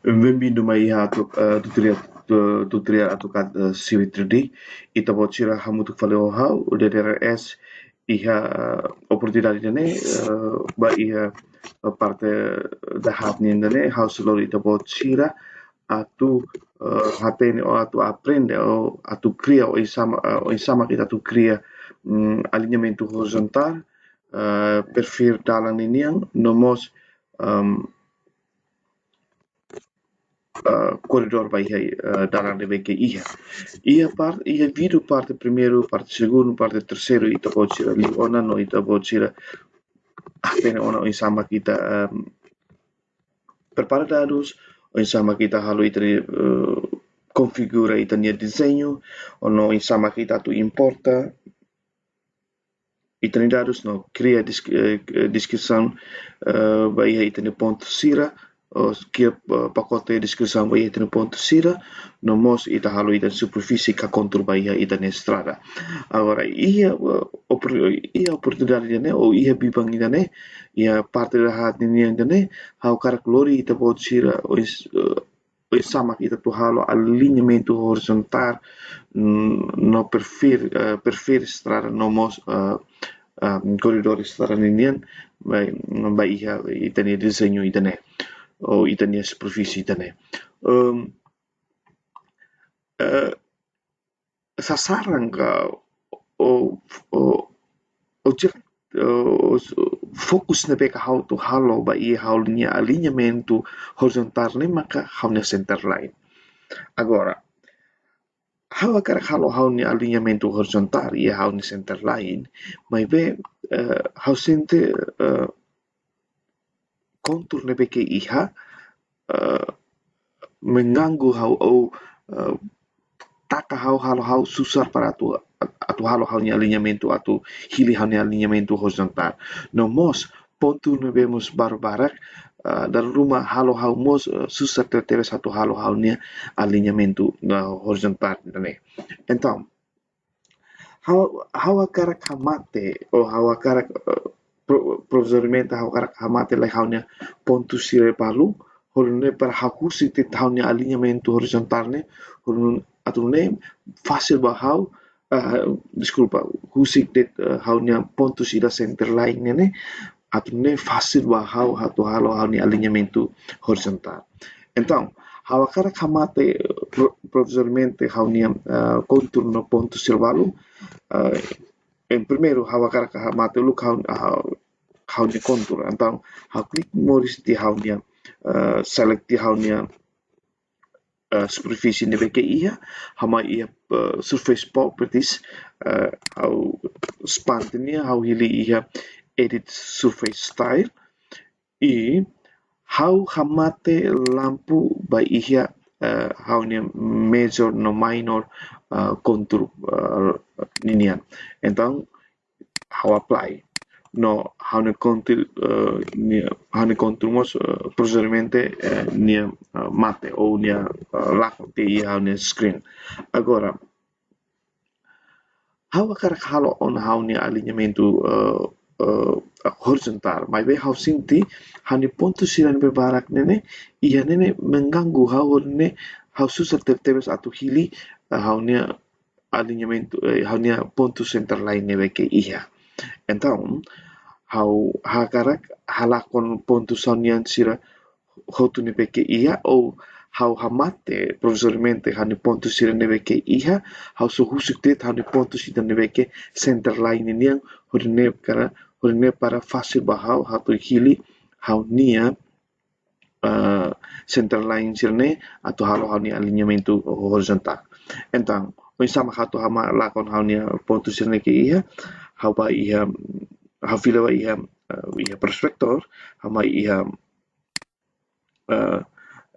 Bem-vindo a tutorial atukat CV3D. Ita pode tirar muito que falei how o DDRS iha oportunidade ne ba iha parte da hatni ne how solo ita pode tirar atu hatene o atu aprende o atu cria o insama kita atu cria alinhamento horizontal perfil dalang niniang nomos corredor vai dalam DBK iha. Iha vidu parte primeiro, parte segundo, parte terceiro ita pode ser ali ona no ita pode ser apenas ona insama kita prepara dados, o insama kita halu ita configura ita nia desenho, ono insama kita tu importa ita ni dados no cria descrição vai ita ni ponto sira que pacote descrição vai ter no ponto sira no mos ita halu ita superfície ka contour vai ita na estrada agora ia oportunidade ne ou ia bibang ita ne ia parte da hat ni ne how karak lori ita pode sira o sama kita tu halu alinhamento horizontal no perfil estrada no mos corredor estrada ninian vai ita ni desenho ita ne o ita nia superfície ita ne. Sasaran ka o fokus na beka how to halo ba i how nia alinhamento horizontal ne maka how nia center line. Agora, how akara how nia alinhamento horizontal i how nia center line, mai be how sente kontur na beke iha mengganggu how taka how susah para atu halo nia alinhamento atu hili nia alinhamento horizontal. No mos ponto na vemos barak dari rumah halo mos susah tertebe satu halo nia alinhamento horizontal ne. Então, how akarak hamate ou how akarak provisoriamente how karak hamate lai haunya ponto sire palu holune para hakusi te haunya alinhamento horizontal ne holun atune fácil bahau desculpa husik te haunya ponto sira center line ne atune fácil bahau hatu halo haunya alinhamento horizontal. Então, how karak hamate provisoriamente haunya contour no ponto sira palu em primeiro how karak hamate look how nia contour então how klik moris di how nia select di how nia superfície ne beke ia hama ia surface properties how span nia how hili ia edit surface style e how hamate lampu ba ia how nia major no minor contour ninian então how apply no how ne contour mos procedimento nia mate ou nia lako te ia how nia screen. Agora how akarak halo on how nia alinhamento horizontal mai be how sinti how ni ponto sira ne barak nene ia nene mengganggu how ne how susah tebes atu hili how nia alinhamento how nia ponto center line ne beke ia. Então, how hakarak halakon ponto sanian sira hotu ne beke ia ou how hamate provisoriamente how ni ponto sira ne beke ia how so husuk te how ni ponto sira ne beke center line niang hodne para fácil bahau how to hili how nia center line sira ne atau how ni alinhamento horizontal. Então, o sama hatu hama lakon how nia ponto sira ne ke ia how ba ia how fila ba ia prospector hama ia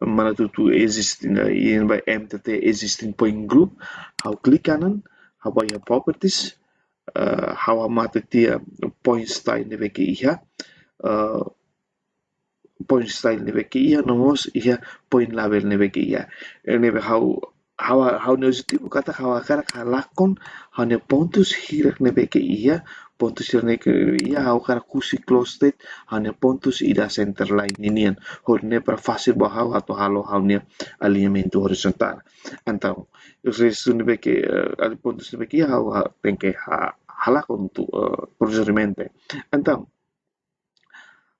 mana tu existing in by MTT existing point group how klik kanan how ba ia properties how amate tia point style ne beke ia point style ne beke ia nomos ia point label ne beke ia ne how ne kata how akarak halakon how ne pontos hirak ne beke ia pontos irne ke ia hau kara kusi closed hanya pontos ida center line inian horne para fácil bahau atau halo haunia alinhamento horizontal. Então, eu sei se não que ali pontos de que hau tem que halak untuk procedimento. Então,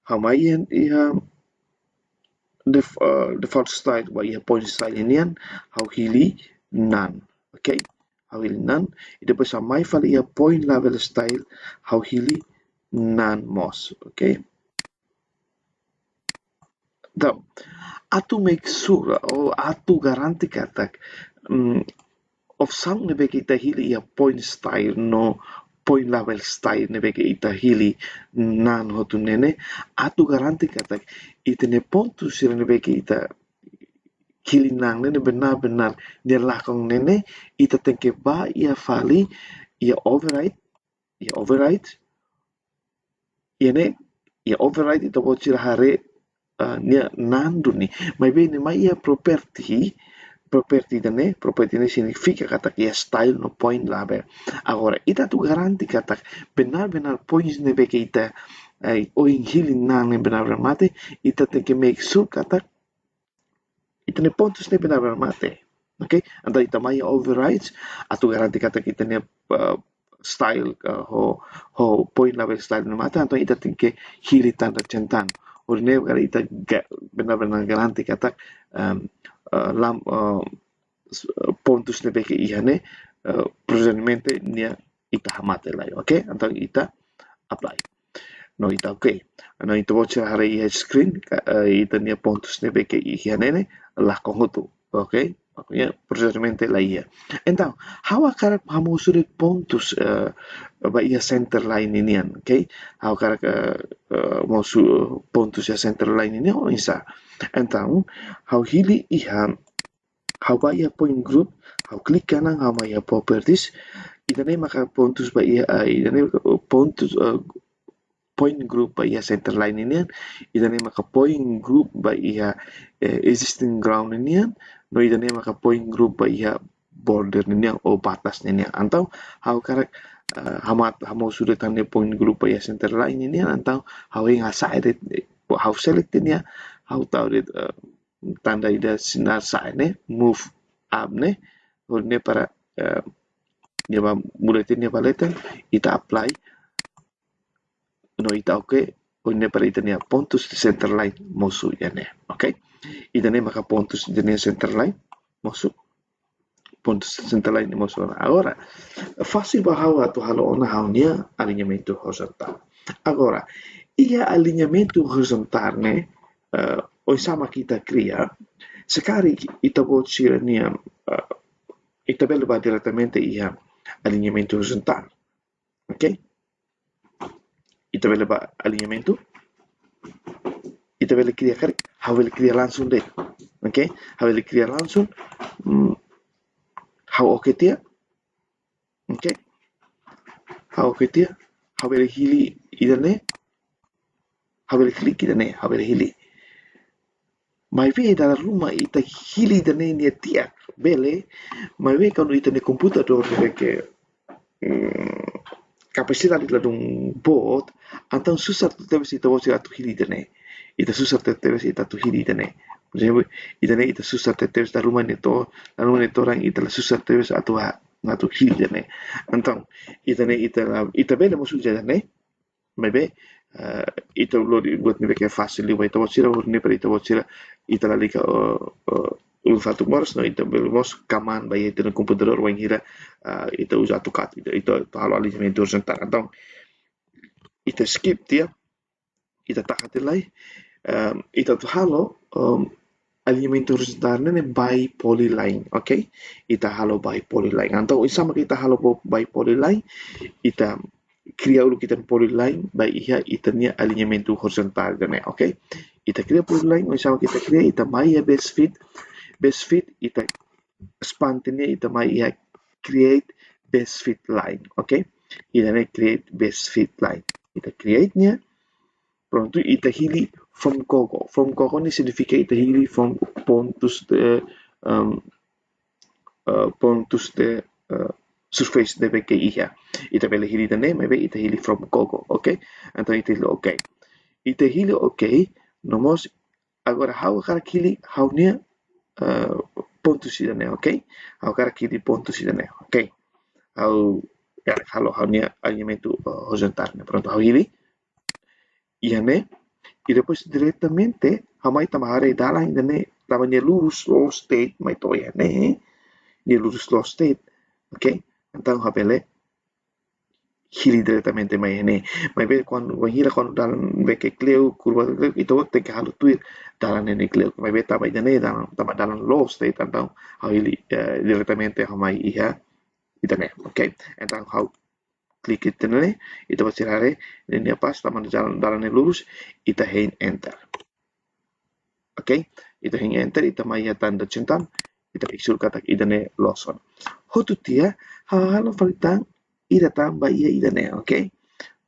hamayan ia default style wa ia point style inian hau hili none. Okay? Hau hili none. Ida pa samai fala ia point level style hau hili none mos. Okay? Então, atu make sure ou atu garanti katak of some nebe kita hili ia point style no point level style nebe kita hili nan hotu nene atu garanti katak itene pontu sira nebe kita hili nang nene benar-benar dia lakong nene ita tenke ba ia fali ia override ia override ita bocira hare nia nandu ni mai bene mai ia property ne significa kata ia style no point labe. Agora, ita tu garanti kata benar-benar points ne be kita o in healing nang ne benar-benar mate, ita tem que make sure kata ita ne pontos ne benar-benar mate. Okay? Anta ita mai overrides, atu garanti kata kita ne style ho point level style ne mate, anto ita tem que heal tanda centan. Orne kala ita benar-benar garanti kata pontos ne beke ihane procedimento nia ita hamate lai, okay? Então ita apply. No ita okay. No ita voucher hare ia screen ita nia pontos ne beke ihane la kongotu, okay? Makanya procedimento la ia. Então, how akara hamusuri pontos ba ia center line inian, okay? How akara mosu pontos ia center line ini o isa. Então, how hili iha how ba ia point group, how klik kanan how ma ia properties, itane maka pontos ba ia itane pontos point group ba ia center line inian, itane maka point group ba ia existing ground inian, no itane maka point group ba ia border inian o batas inian. Antau how karak hamo sudah tanda point group ba ia center line inian, antau how yang aside how select inian, how tahu tanda ida sinar sa ne move up ne ne para dia mulai tinnya paleta ita apply no ita okay ne para ita nia pontos di center line mosu ya ne, okay? Ita ne maka pontos di center line mosu pontos di center line mosu. Agora fácil bahwa tu halo ona haunia alinhamento horizontal. Agora ia alinhamento horizontal ne o sama kita cria, sekali ita bocira nia ita beleba direttamente ia alinhamento horizontal. Ok? Ita beleba alinhamento. Ita bele cria kari, hawel cria langsung deh. Ok? Hawel cria langsung. How oke tia? Ok? How oke tia? Hawel hili idane. Hawel klik idane, hawel hili. Mai ve dalam rumah ita hili dan ini tiak bele mai ve kalau ita ne computador ke kapasitas ita dong bot antang susah tu tebes ita bocil atu hili dan ita susah tu tebes ita tu hili dan jadi ita susah tu tebes dalam rumah neto orang ita susah tebes atu hili dan antang ita bele musuh jalan mai ve ita lo buat ni kayak fácil liwa ita bocil ni per ita bocil ita la liga ulfatu mors no ita belmos kaman ba ita no computador wang hira ita usa atukat ita halo alinhamento horizontal. Então ita skip dia ita takatilai ita tu halo alinhamento horizontal ne by polyline, okay? Ita halo by polyline. Então sama kita halo by polyline ita cria ulu kita polyline by iha itanya alinhamento horizontal dan okay? Ita cria polyline o sama kita cria ita mai best fit ita spantinnya ita mai iha create best fit line, okay? Ita ne create best fit line. Ita create nya pronto ita hili from Coco ni significa ita hili from pontos de surface deve ke iha. Ita bele hili dane, maybe ita hili from Google, okay? Então ita hili okay. Ita hili okay, nomos agora hau kara hili hau nia ponto sidane, okay? Hau kara hili ponto sidane, okay? Hau halo hau nia alinhamento horizontal, né? Pronto, hau hili. Iane, e depois diretamente hau mai tamahare dalang dane namanya lurus low state mai to iane. Dia lurus low state, okay? Então hau bele hili diretamente mai ene. Mai be quando hila quando dalam be ke cleo curva itu waktu ke halu tuir dalam ene cleo. Mai be tama idane dalam low state então hau hili diretamente hau mai iha idane, okay? Então hau klik itane itu basirare ini pas taman dalam lurus ita hein enter. Okay? Ita hein enter ita mai tanda centang ita isul katak idane loson. Hotu tia halo falitang ida tambah ia idane, okay?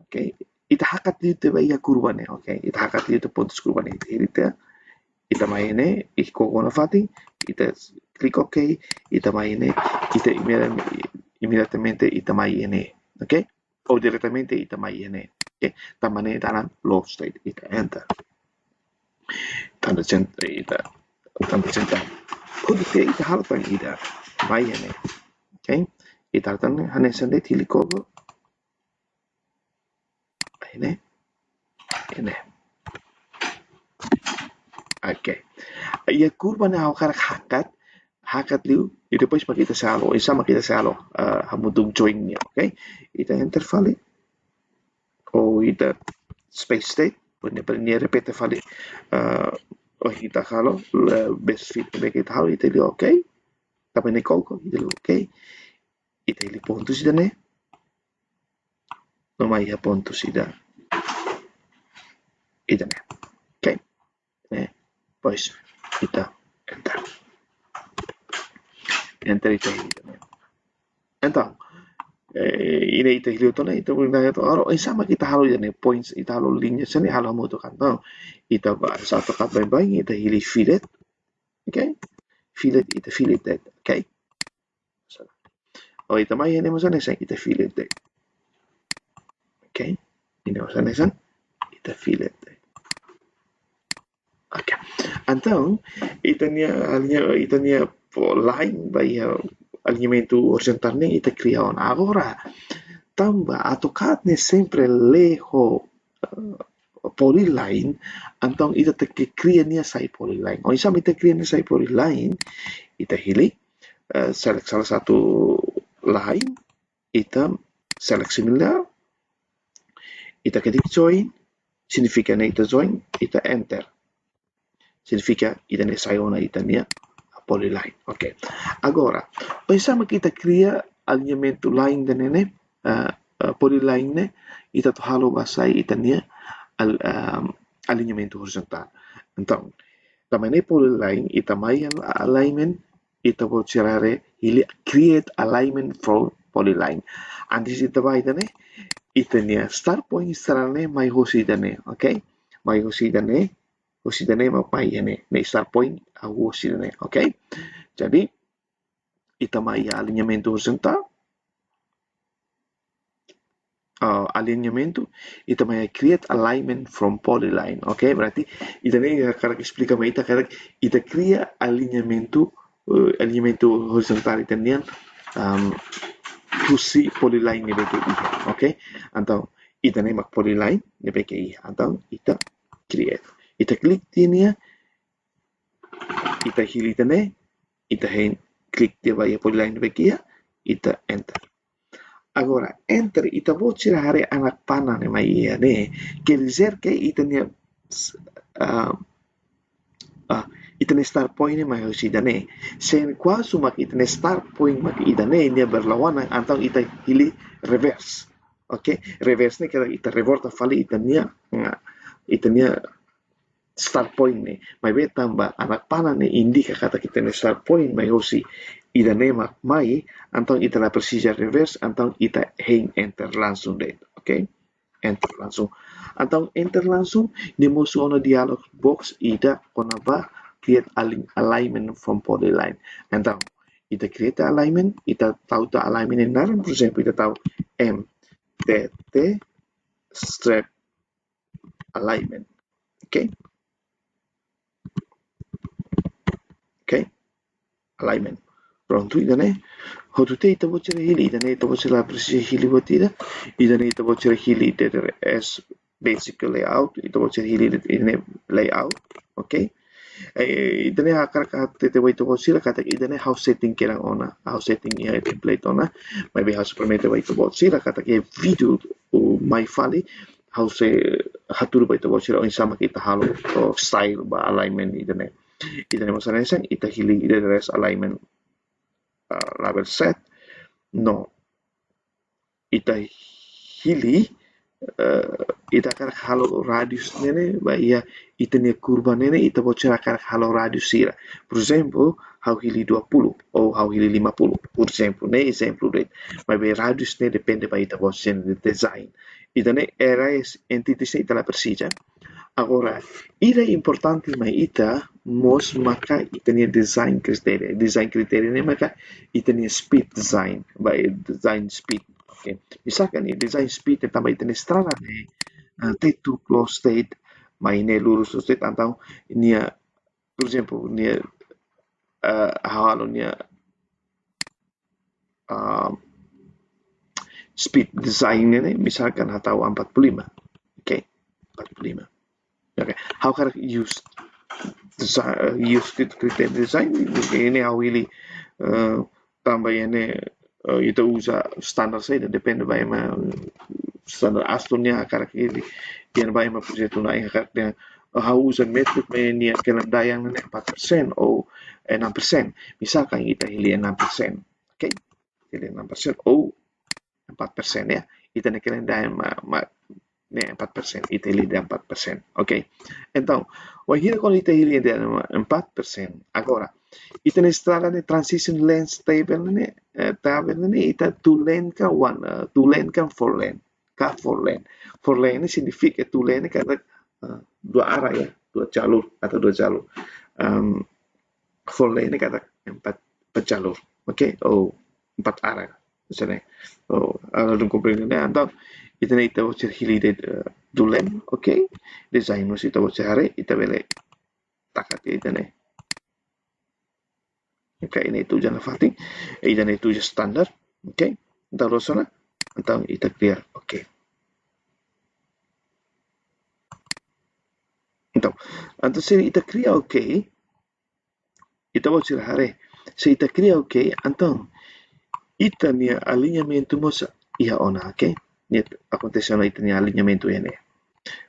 Okay. Ita hakat dito ba ia kurvane, okay? Ita hakat dito pontos kurvane ita maine iko kona fati ita klik okay ita maine ita immediatamente ita maine, okay? O direttamente ita maine, okay? Tamane dalam low state ita enter. Tanda central. Kudu ita halatan ida maine, okay? Ita halatan hanesande tilikogo ini. Okay. Ia kurva na hakat liu e depois makita salo e sama kita salo hamudung join niya, okay? Ita enter fali o ita space state pwede niya repete fali o ita halo best fit beke ita halo ita li okay tapi ne koko ita li okay ita li ponto sida ne no mai ponto sida ita ne, okay? Pois ita enter ita hilito na. Então, ina ita hilito na, ita na ito, aro, sama kita halo yan, points, ita halo linya siya, halo mo ito kantong. Ita ba, sa ito katbay-bay, ita hili fillet, okay? Fillet, ita fillet dead, okay? O ita may yan mo sana isang, ita fillet dead. Okay? Ina mo sana isang, ita fillet dead. Okay. Então, ita niya line by alinhamento horizontal nem ita criaon. Agora, tamba atocadne sempre leho polyline, então ita te cria nia sai polyline. O isama ita cria nia sai polyline, ita hili select salah satu line, ita select similar, ita ketik join, significa ita join, ita enter. Significa ita ne sayona ita nia polyline. Okay. Agora, pensama kita cria alinhamento line da nene polyline ne ita to halo basai ita nia alinhamento horizontal. Então, tamane polyline ita mai alignment ita vou tirare ili create alignment for polyline. Antes ita vai ne ita nia start point sarane mai hosi dane, okay? Mai hosi dane mai ne start point au hosi dane, okay? Jadi ita mai alinhamento horizontal alinhamento ita mai create alignment from polyline, okay? Berarti ita ne karak explica mai ita cria alinhamento horizontal ita nian husi polyline ne beke iha, okay? Então ita ne mak polyline ne beke iha, então ita create. Ita klik dia ita hilita ne ita hein klik dia vai polyline beke iha, ita enter. Agora, enter ita vou tirar anak panah ne mai ia ne, quer dizer que ita ne ita ne start point ne mai hosida ne. Sen quase mak ita ne start point mak ida ne dia berlawanan antang ita hili reverse. Okay? Reverse ne kira ita revolta fali ita nia start point ne. Mai be tambah anak panah ne indika kata kita ne start point mai hosi ida ne mak mai antang ita la precisa reverse antang ita hein enter langsung deh. Okay? Enter langsung. Antang enter langsung ni musuh ono dialog box ida kona ba create alignment from polyline. Então, ita create alignment, ita tahu ta alignment yang dalam, por exemplo, ita tahu MTT strap alignment. Okay? Okay? Alignment. Pronto, idane. Hotute ita bocera hili, idane ita bocera precisa hili botida, idane ita bocera hili that as basic layout, ita bocera hili idane layout. Okay? Idane akar kata te ito bocera kata idane house setting kerang ona, house setting ya template ona, maybe house permete ito bocera kata ke video o mai fali house hatur ito bocera o sama kita halo o style ba alignment idane. Idane masalah sang ita hili idane res alignment label set no ita hili ita akan halo radius nene ba ia ita ne kurva nene ita bocor akan halo radius ira. Por exemplo, hau hili 20 ou hau hili 50. Por exemplo, ne exemplo det. Mas be radius ne depende ba ita bocor de design. Ita ne era entities ita la precisa. Agora, ira importante ma ita mos maka ita ne design criteria. Design criteria ne maka ita ne speed design, by design speed. Okay. Misalkan ni design speed tambah ita ne strada ne T2 close state, ma ine lurus state atau nia, por exemplo, nia halo nia speed design ne misalkan atau 45. Okay, 45. Okay, how can I use criteria design ini awili tambah ini itu usa standar saja depende bagaimana standar aslinya akar kiri yang bagaimana proyek tunai akar dia how usa metode ini kelam dayang 4% atau 6%. Misalkan kita hilih 6%, okay, hilih 6% atau 4% ya, kita nak kelam dayang 4%, ita hilih de 4%, ok? Então, aqui quando ita hilih de 4%, agora, ita na estrada de transition lens table ne, ita 2 lane ka 1, 2 lane ka 4 lane, ka 4 lane. 4 lane ini significa 2 lane kata dua arah ya, dua jalur atau dua jalur. 4 lane ini kata 4 jalur, ok? Oh, 4 arah, misalnya. Oh, algo comprende, atau ita na ita voucher hilide dulem, ok? Design nos ita voucher hare, ita vele takati ita ne. Ok, ini itu jangan fating, ita ne itu standar, ok? Então rosana, então ita clear, ok? Então se ita clear, ok? Ita voucher hare, se ita clear, ok? Então ita nia alinhamento moça ia ona, ok? Acontecendo aí tem alinhamento ini.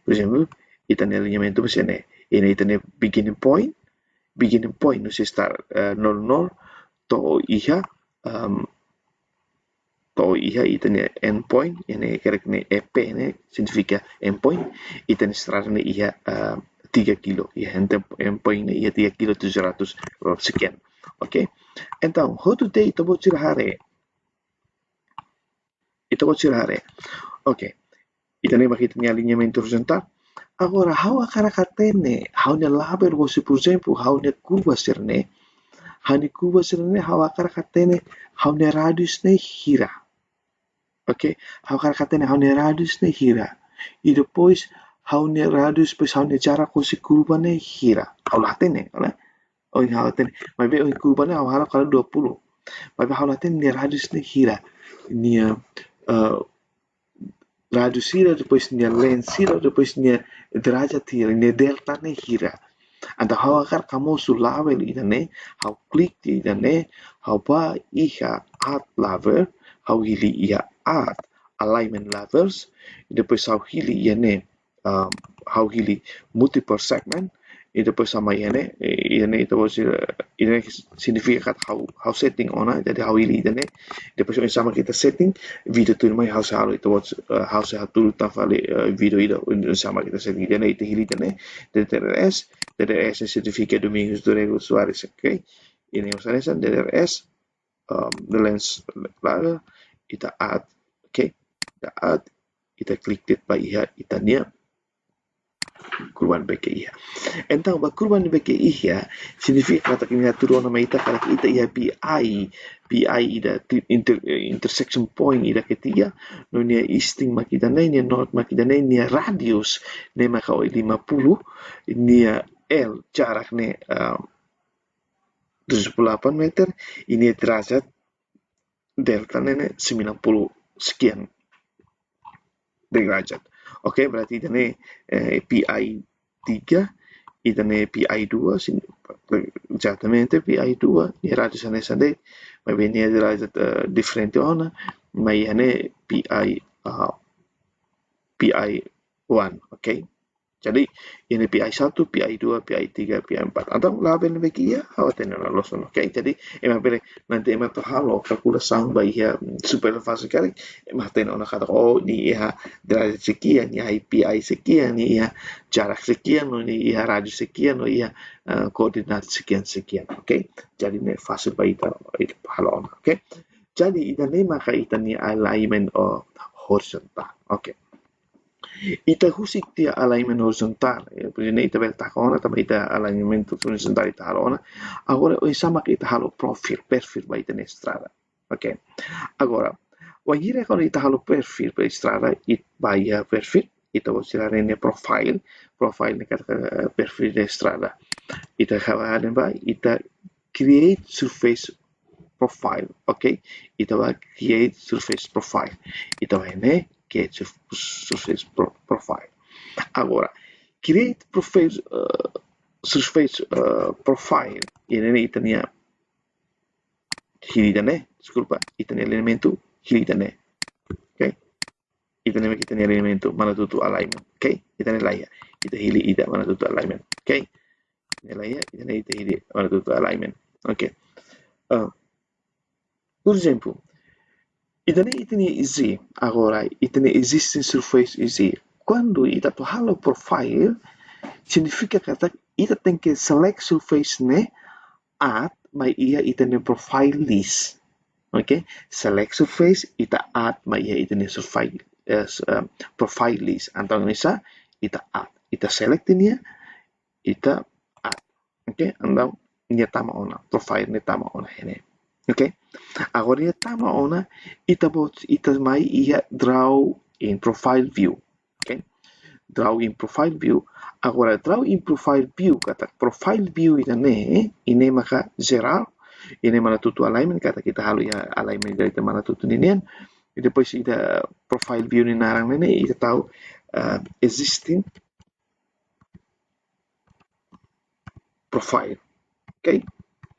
Por exemplo, ita ne alinhamento bisa ne. Ini ita ne beginning point no se start 00 to iha ita ne end point, ini kira ne EP ne significa end point. Ita ne strada ne iha 3 kilo, iha end point ne iha 3 kilo 700 sekian. Ok? Então, how to day ita bocor hare. Ita bocor hare. Ok, ita ne makita ni alinhamento horizontal. Agora, how akara katene, how ne laber você, por exemplo, how ne curva serne, how akara katene, how ne radius ne hira. Ok, how akara katene, how ne radius ne hira. E depois, how ne radius, depois how ne jarak você curva ne hira. How latene, né? Ou how latene, mas bem, curva ne how hala kala 20. Mas how latene ne radius ne hira. Nia radius hira, depois nia lens hira, depois nia derajat hira, nia delta ne hira. Anta how akar kamu su level idane, how click idane, how ba iha add level, how hili iha add alignment levels, depois how hili iane how hili multiple segment, e depois sama iane itu ini significa how setting ona, jadi how hili idane, depois sama kita setting video tu mai how sa itu how sa tu tafale video itu sama kita setting idane itu hili idane DDRS significa Domingos Dorrego Soares, ok? Ini misalnya DDRS the lens level kita add, ok? Kita add, kita klik it by iha itania curva beke ia. Então, a curva beke ia significa que kita turun nama ita kalau ita ia PI ida intersection point ida ketia no nia easting makita nia north makita nia radius ne maka 50 nia L jarak ne 78 meter ini derajat delta ne 90 sekian derajat. Oke, berarti ini PI 3, ini PI 2, esattamente PI 2, ini radius sade, ma ini derajat differente ona, ma ini PI 1, oke? Jadi ini PI 1, PI 2, PI 3, PI 4. Atau label bagi ya, tener la loson, oke? Jadi emang pilih nanti emang tuh halo kalkulasan bayi ya super fast sekali. Emang tener ona kata ini ya derajat sekian ya PI sekian ya jarak sekian ini ya radius sekian ya koordinat sekian, oke? Jadi ini fase bayi itu halo ona, oke? Jadi ini maka ini alignment horizontal, oke? Ita husik tia alignment horizontal, perché ita bel takona, tama ita alignment horizontal ita halona. Agora, sama che ita halo perfil ba ita ne strada. Ok? Agora, wajire quando ita halo perfil per strada, it baia perfil, ita vuol tirare ne profile ne kata perfil ne strada. Ita kawaan ba, ita create surface profile, ok? Ita va create surface profile. Ita va ne create surface profile. Agora, create surface profile ini itania hilidane, desculpa, itania elemento hilidane, ok? Itania kita elemento mana tutu alignment, ok? Itania laia, ita hili ida mana tutu alignment, ok? Itania laia, itania ita hili mana tutu alignment, ok? Por exemplo, itania Z, agora itania existing surface Z. Quando ita to halo profile, significa kata ita tem que select surface ne add mai ia ita ne profile list. Okay? Select surface ita add mai ia ita ne profile list. Antang isa ita add. Ita select ini ita add. Okay? Andang nia tama ona profile ne tama ona ini. Okay? Agora nia tama ona ita mai ia draw in profile view. Okay? Draw in profile view. Agora, draw in profile view, kata profile view ini maka geral, ini mana tutu alignment, kata kita halu ya alignment dari mana tutu ninian. Depois ida profile view ni narang ini, ita tahu existing profile. Okay?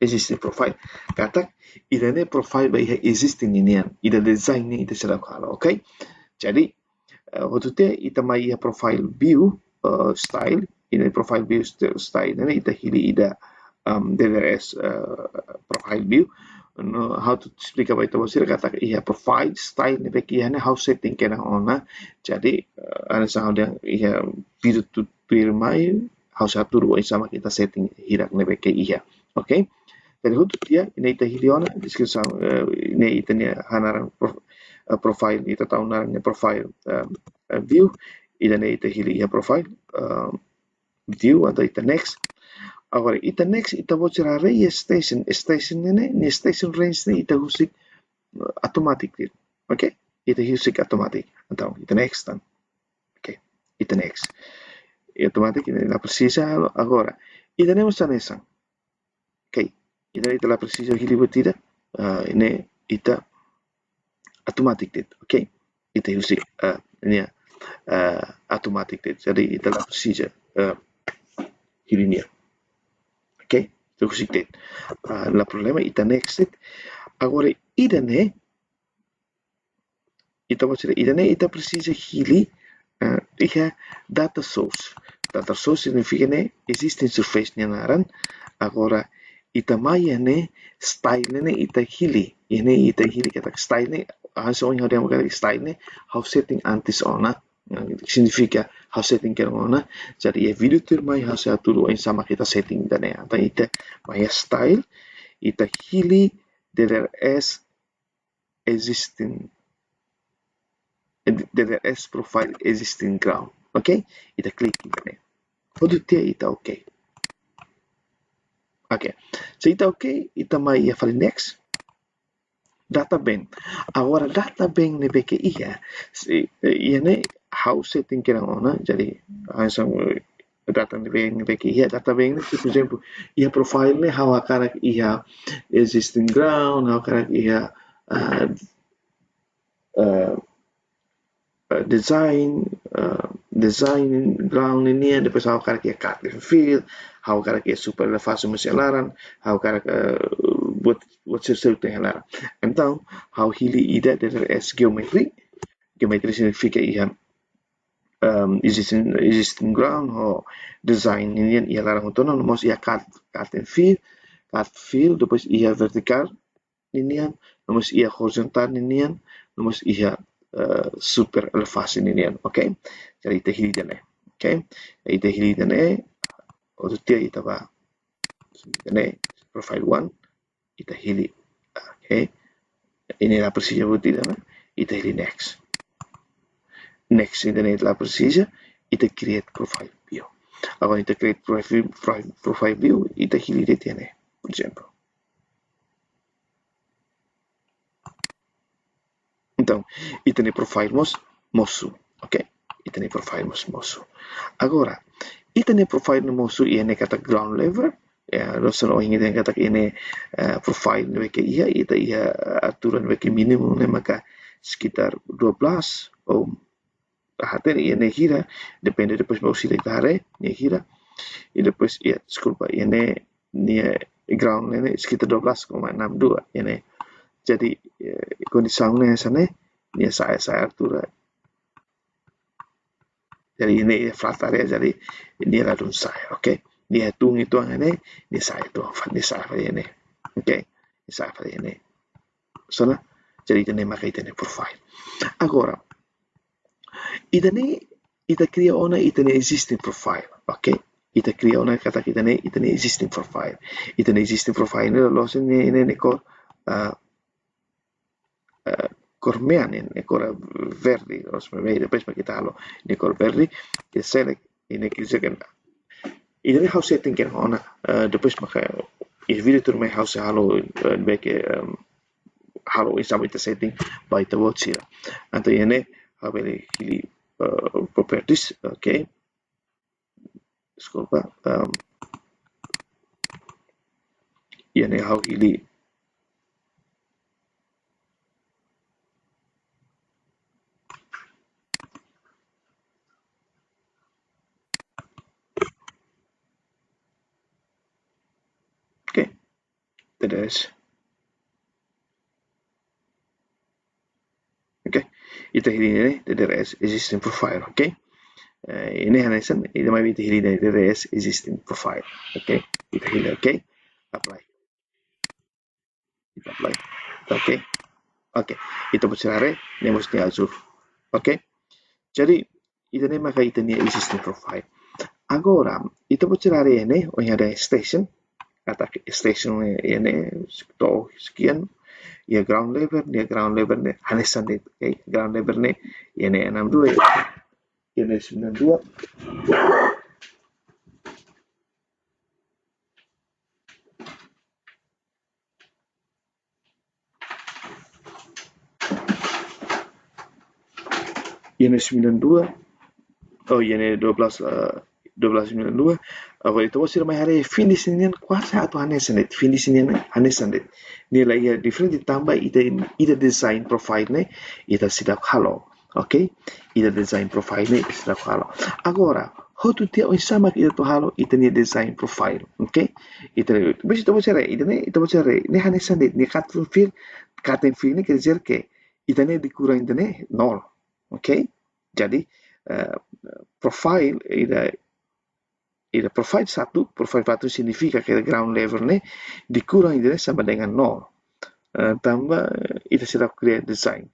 Existing profile. Kata ida ne profile by existing ninian, ida design ni ida sedap kalau, okay? Jadi waktu itu ita mai profile view style, ini profile view style ini ita hili ida DRS profile view. No, how to explica ba ito sila kata iya profile style ni beki iya how setting kena ona. Jadi ana sa dia iya video tutorial mai how sa turu sama kita setting hirak ni beki iya. Okay? Jadi untuk dia ini ita hili ona description ini ita ni hanaran profile ita tahu narangnya profile view ita ne ita hili ya profile view atau ita next. Agora ita next ita vou tirar station ini station range ne ita husik automatic dit. Okay? Ita husik automatic. Então ita next dan. Okay? Ita next. Automatic ini la precisa agora. Ita ne usa nessa. Okay? Ita la precisa hili batida ini ita automatic dit. Okay? Ita husik ini automatic dit. Jadi ita la precisa hilinya. Okay? Ito husik dit. La problema ita next dit. Agora ida ne ita precisa hili iha data source. Data source significa ne existing surface niya naran. Agora ita maya ne style ne ita hili. Ini ita hili kata style ne haso yang dia magkata style ne how setting antes ona. Significa how setting kaya ona. Jadi video tur mai how sa turuan sama kita setting dan ya. Ata ita maya style ita hili DRS existing DRS profile existing ground. Okay? Ita klik ini. Hotu tia ita okay. Okay. So ita okay, ita mai ia fale next. Data bank. Agora data bank ne beke ia. Ia ne how setting kira ona. Jadi langsung data bank ne beke ia. Data bank ne, por exemplo, ia profile ne how akarak ia existing ground, how akarak ia uh, uh, design ground ini, depois how cara que é cut and fill, how cara que é super fácil mas laran, how cara que buat sesuatu yang laran. Então, how hili ida dari as geometry, geometry significa ia existing ground or design ini ia larang untuk non, mas ia cut and fill, depois ia vertical ini, mas ia horizontal ini, mas ia super elevasi ini, okay? Jadi ita hili dane, okay? Ita hili dane, o tia ita ba dane profile 1, ita hili, okay? Ini la precisa buti dane, ita hili next. Next ini la precisa, ita create profile view. Agora ita create profile view, ita hili de tiene, por exemplo. Então, ita ne profile mosu, ok? Ita ne profile mosu. Agora, ita ne profile mosu ia ne kata ground level, ya, rosan o ingin kata ini profile mereka ita ia aturan mereka minimum ne maka sekitar 12 ou até ia ne gira, depende depois mau sila itare, ne gira, e depois ia, desculpa, ia ne ground ne sekitar 12,62, ia ne. Jadi condição sana ini saya atura. Jadi ini flat area, jadi ini adalah dun saya, okay? Ini hitung ini saya itu, ini saya ini, okay? Ini saya ini. Sana, jadi ini maka ini profile. Agora, ita cria ona ita existing profile, okay? Ita cria ona kata kita ita existing profile. Ita existing profile ini lolos ini kor cormean ne cor verdi, os me depois para quitarlo ne cor verdi, que select ini que kan ini how setting kan ona depois maka is video tur mai how se halo beke halo is sama ita setting by the watch here. Anto ini how beli hili properties, okay? Desculpa, ini how hili TDS. Okay, ita hili TDS existing profile, okay? Ini hanesan, ita mai ita hili TDS existing profile, okay? Ita hili, okay? Apply. Ita apply, okay? Okay, ita bercerare, nemos ni azul, okay? Jadi, ita ne maka ita ni existing profile. Agora, ita bercerare ini, oh ada station, kata station ini to sekian, ya ground level ne hanesan deh, okay? Ground level ne ini 62, ini 92. Ini 92, oh ini 12,92. Agora então você vai hari fim de semana quase atau hanesan fim de semana hanesan nilai ya different tambah ida design profile ne ida sidap halo, okay? Ida design profile ne sidap halo. Agora hotu tia sama ida to halo ida ni design profile, okay? Ida besi to bocare ida ne hanesan ne cut and fill ne quer dizer que ida ne dikurang ida ne nol, okay? Jadi profile ida profile 1, profile 4 significa que ground level ne dikurang ida sama dengan 0. Tambah ita sudah create design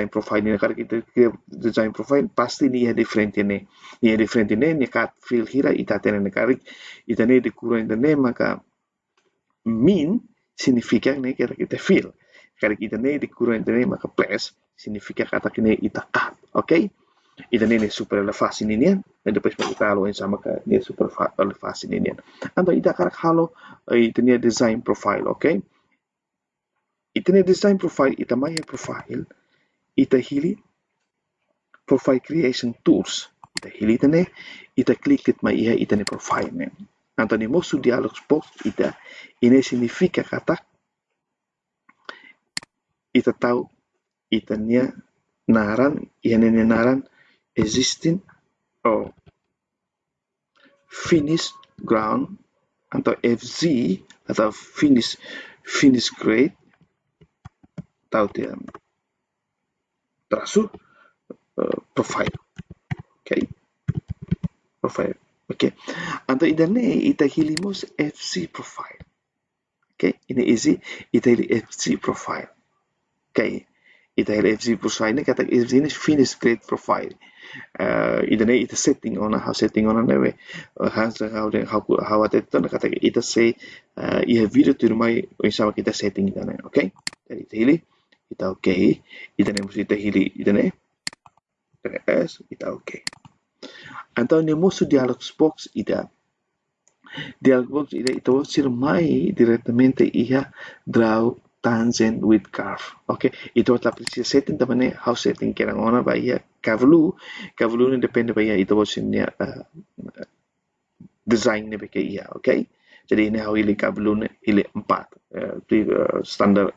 profile ni, kalau kita create design profile pasti ni different ini ni kat fill hira ita tenen karik ita ne dikurang ida ne maka min significa ne kita fill, kalau kita ne dikurang ida ne maka plus significa kata kini ita cut, okay? Ita nene super elevasi ninian, e depois kita halo sama ke dia super elevasi ninian. Então ita karak halo ita nia design profile, ok? Ita nia design profile, ita maya profile, ita hili profile creation tools. Ita hili tane, ita klik it mai iha ita ne profile ne. Então ni mosu dialog box ita ini significa kata ita tahu ita nia naran, iha nene naran existing or finished ground atau FZ atau finish grade atau dia terasu profile, okay, profile, okay. Atau idane ita hilimos FC profile, okay, ini easy ita hili FC profile, okay. Ita hili FC profile ini kata FC ini finish grade profile. Idane ita setting ona how setting ona neve how at itu kata ita say iha video tu mai sama kita setting idane, okay. Jadi ita hili ita okay, idane mesti ita hili idane S ita okay. Então ne moço dialog box ida dialog box ida ita sir mai diretamente iha draw tangent with curve, okay. Itu la precisa setting tamane how setting kera ona ba iha kavlu ne depende ba iha ita bosinnya design ne beke iha, okay. Jadi ini how ili kavlu ne ili 4 standar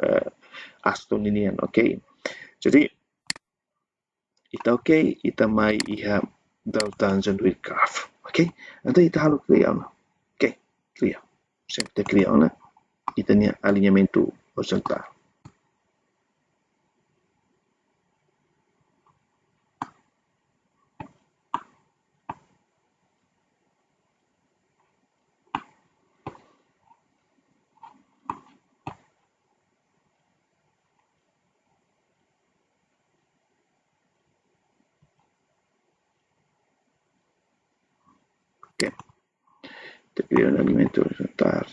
Aston inian, okay. Jadi ita okay, ita mai iha draw tangent with curve, okay. Nanti ita halo clear ona, okay, clear. Sempre clear ona, ita nia alinhamento horizontal. Okay. Ita clear un alinhamento horizontal.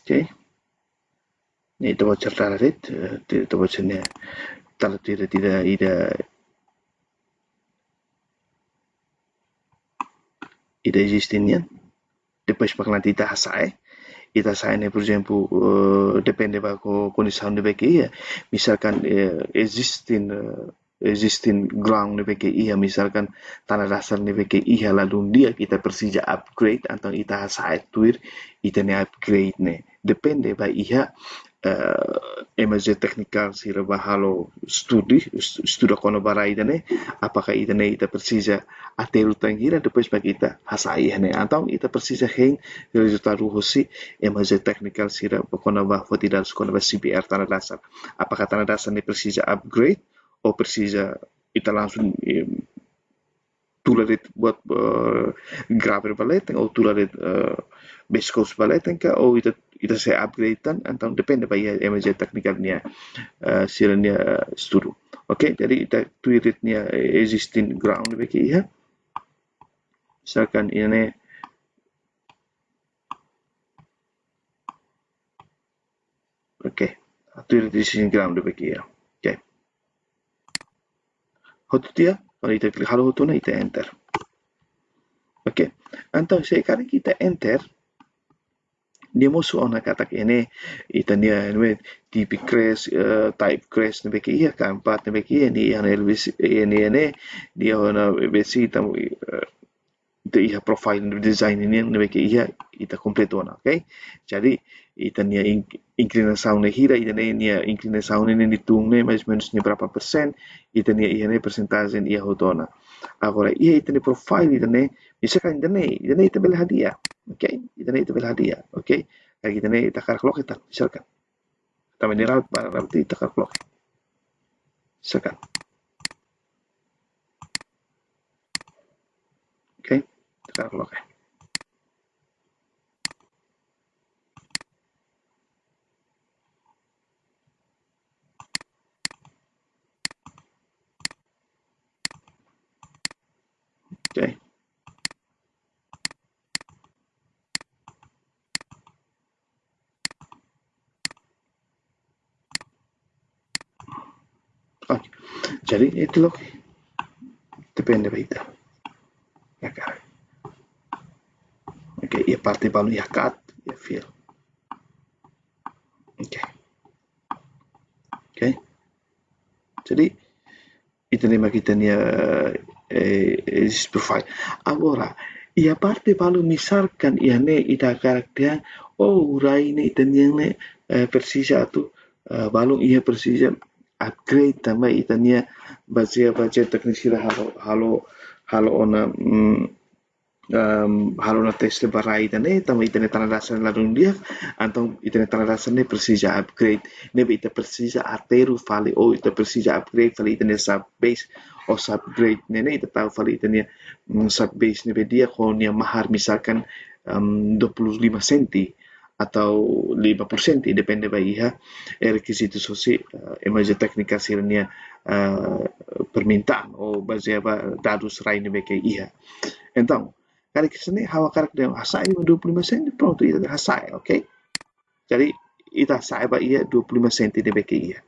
Okay. Ni ita baca tarit, ita baca ni tarit tidak ida existinya. Depois para nanti ita sai. Ita sai ne, por exemplo, depende ba ko condição de BQI. Misalkan existing ground de BQI, misalkan tanah dasar de BQI lalu dia kita persija upgrade atau ita sai tuir ita ne upgrade ne. Depende ba iha emerging technical sira bahalo studi kono barai dane apakah ita persija ateru tangira depois bagi ita hasai ne atau ita persija heng resultado hosi emerging technical sira kono bah tidak kono bah CPR tanah dasar apakah tanah dasar ne persija upgrade atau persija ita langsung tularit buat graver balleteng atau tularit base coast balleteng ka o ita saya upgrade tan antang depende pa ia emerging technical niya sila niya studio. Okay, jadi ita tuirit niya existing ground beki iha. Misalkan ini okay, tuirit existing ground beki iha. Okay. Hotu dia, kalau ita klik halo hotu na ita enter. Okay. Antang sekarang kita enter dia musuh ona katak ini itania tipi crash type crash ne beki iya keempat ne beki ini yang LBC ini dia ona besi tamu itu iya profile design ini ne beki iya ita kompleto ona, okay. Jadi itania inclinação ne hira itania inclinação ne ditung ne mais ou menos berapa persen itania iya ne persentase iya hotona. Agora iya itania profile itania misalkan itania ita bela hadiah. Okay, ita na ita hadiah. Okay, kaya kita na ita karaklok ita, misalkan. Kami ni route para route ita karaklok. Misalkan. Okay, ita karaklok. Okay. Jadi itu loh, depende ba ita. Ya kan. Oke, ia parte balu ya kat, ya feel. Oke. Oke. Jadi ita ne kita nia profile. Agora, ia parte balu misalkan ia ne ita karakter, oh urai ne ita ne persija tu balung ia persija upgrade tambah ita nia baca teknisi halo ona halo na teste barai tane tama ita ne tanadasan la dia antong ita ne tanadasan ne persija upgrade nebe ita persija ateru fale o ita persija upgrade fale ita ne sub base o subgrade ne ita tahu fale ita ne sub base nebe dia ko nia mahar misalkan 25 senti atau 5%, depende ba iha requisito sosi emerge teknika sirnia permintaan ou baseava dados rai nebe ke iha. Então, cara que sini hawa karak dia hasai 25 sen pronto ita hasai, ok? Jadi ita hasai ba ia 25 senti de beke ia.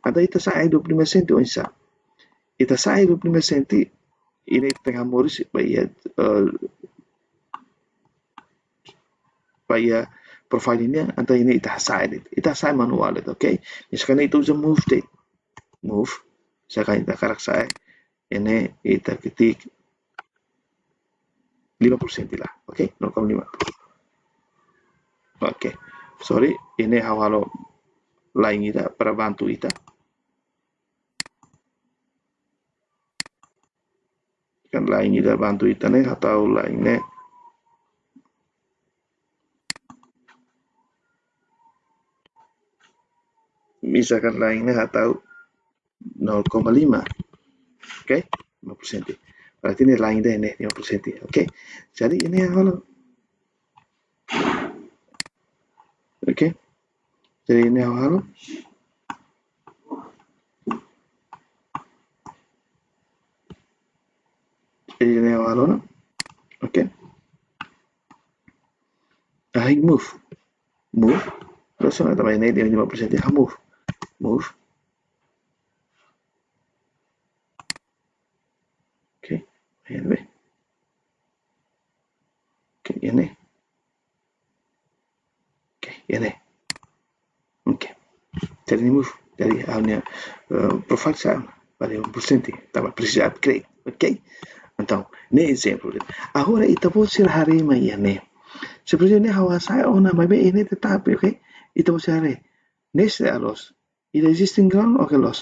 Ada ita sai 25 senti onsa. Ita sai 25 senti ini tengah moris ba ia profile ini atau ini ita hasai manual itu, ok? Misalkan itu usa move date. Move. Misalkan ita karak sai ini ita ketik 5% lah, ok? 0,5. Ok, sorry, ini hawalo lain ita para bantu ita. Kan lain ita bantu ita ne atau lainnya misalkan lainnya atau 0,5, ok? 5%. Berarti ini lain deh nih 5%, ok? Jadi ini hawalo, ok? Jadi ini hawalo. Jadi ini hawalo, no? Ok? Ahí move. Terus na tambah ini 5%, move. Ok, ayan ba? Ok, yan eh. Ok, yan eh. Ok. Jadi move. Jadi hanya profile sa vale 1%, tambah precisa upgrade. Ok? Então, ne exemplo. Agora ita pode ser harima yan eh. Seperti ini hawasai ona babe ini tetap, ok? Ita pode ser hare. Neste alos. Ida existing ground, ok los.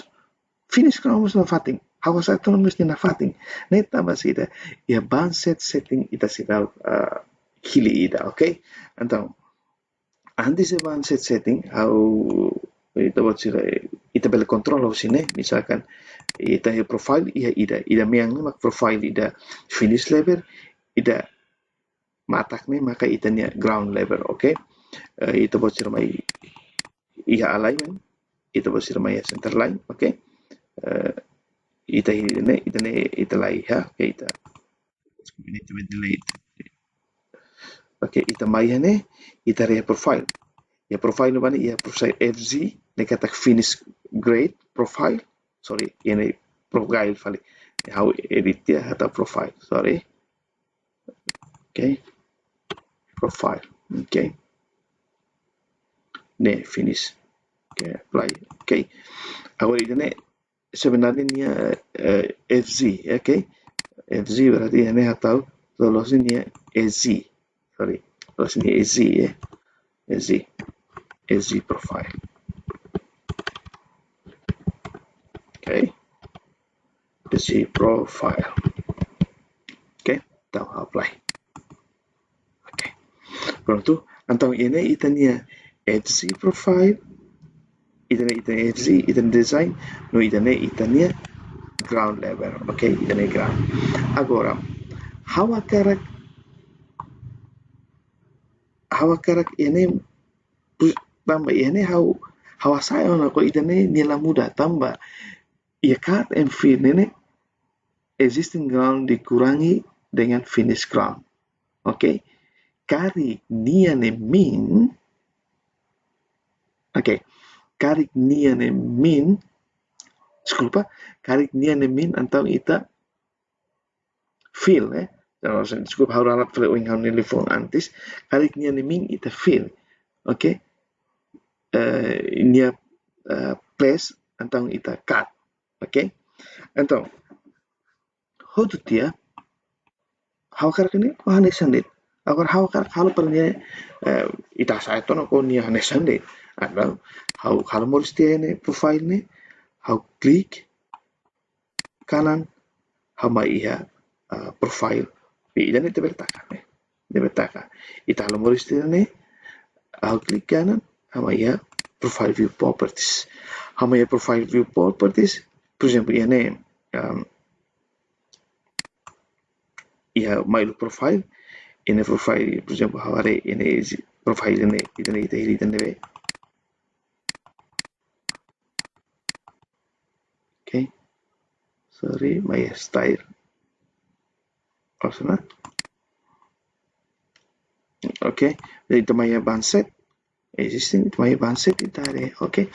Finish ground mas na fating. Hawasai to mas na fating. Neta mas ida. Ia banset setting ita sida hili ida, ok? Então, antes de banset setting, ita pode ser ita bela control o sine, misalkan ita profile ida miang mak profile ida finish level ida matak ne maka ita nia ground level, ok? Ita pode ser mai iha alignment, ita pode ser mai center line, ok? Ita lai ha, ok? Ita ok, ita mai ne ita re profile. Ya profile bani ya profile FZ ne katak finish grade profile. Sorry, ini profile fali. How edit ya atau profile. Sorry. Okay. Profile. Okay. Ne finish. Okay, apply. Okay. Agora ini sebenarnya ini FZ, okay? FZ berarti ini atau lolos ini EZ. Sorry. Lolos ini EZ ya. EZ profile. Okay. EZ profile. Okay. Então, apply. Okay. Pronto. Então, ini itanya EZ profile. Itanya EZ, itanya design. No, itanya ground level. Okay. Itanya ground. Agora, hawa karak ini tambah ini hawa saya ko itanya nila muda tambah. Ya cut and fill ini existing ground dikurangi dengan finish ground. Okay. Kari niane min. Okay. Kari niane min Desculpa, kalik nia ne min antau ita feel, desculpa, hau ralat fale oing hau telefon antes, kalik nia ne min ita feel, okay? Nia place antau ita cut, okay? Então, hotu tia, hau karak ni hane sandit. Agora hau karak halo para nia ita sa ito no ko nia hane sandit. Atau hau moris tia ne profile ni, hau klik kanan, hau mai iha profile. Idan ita bertaka, bertaka. Ita halo moris tia ne, hau klik kanan, hau mai iha profile view properties. Hau mai profile view properties, por exemplo, iha ne iha mai lo profile, ini profile, por exemplo, haware ini profile ini ita hili ita nebe. Okay, sorry, my style. Maksudnya, okay, jadi ita mai banset, existing ita mai banset ita ada, okay.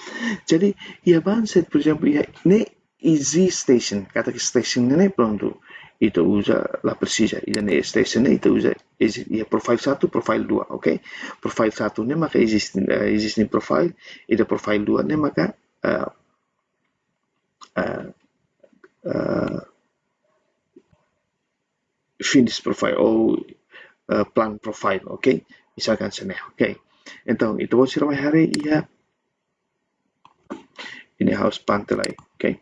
Jadi ia banset, por exemplo, ia ne easy station, kata station ini pronto. Ita usa la precisa, ida ne station ita usa ia profile 1, profile 2, okay? Profile 1 ne maka existing profile, ida profile 2 ne maka finish profile ou plan profile, okay? Misalkan sana, okay? Então, ita vou tirar hari ia ini harus pantai, okay?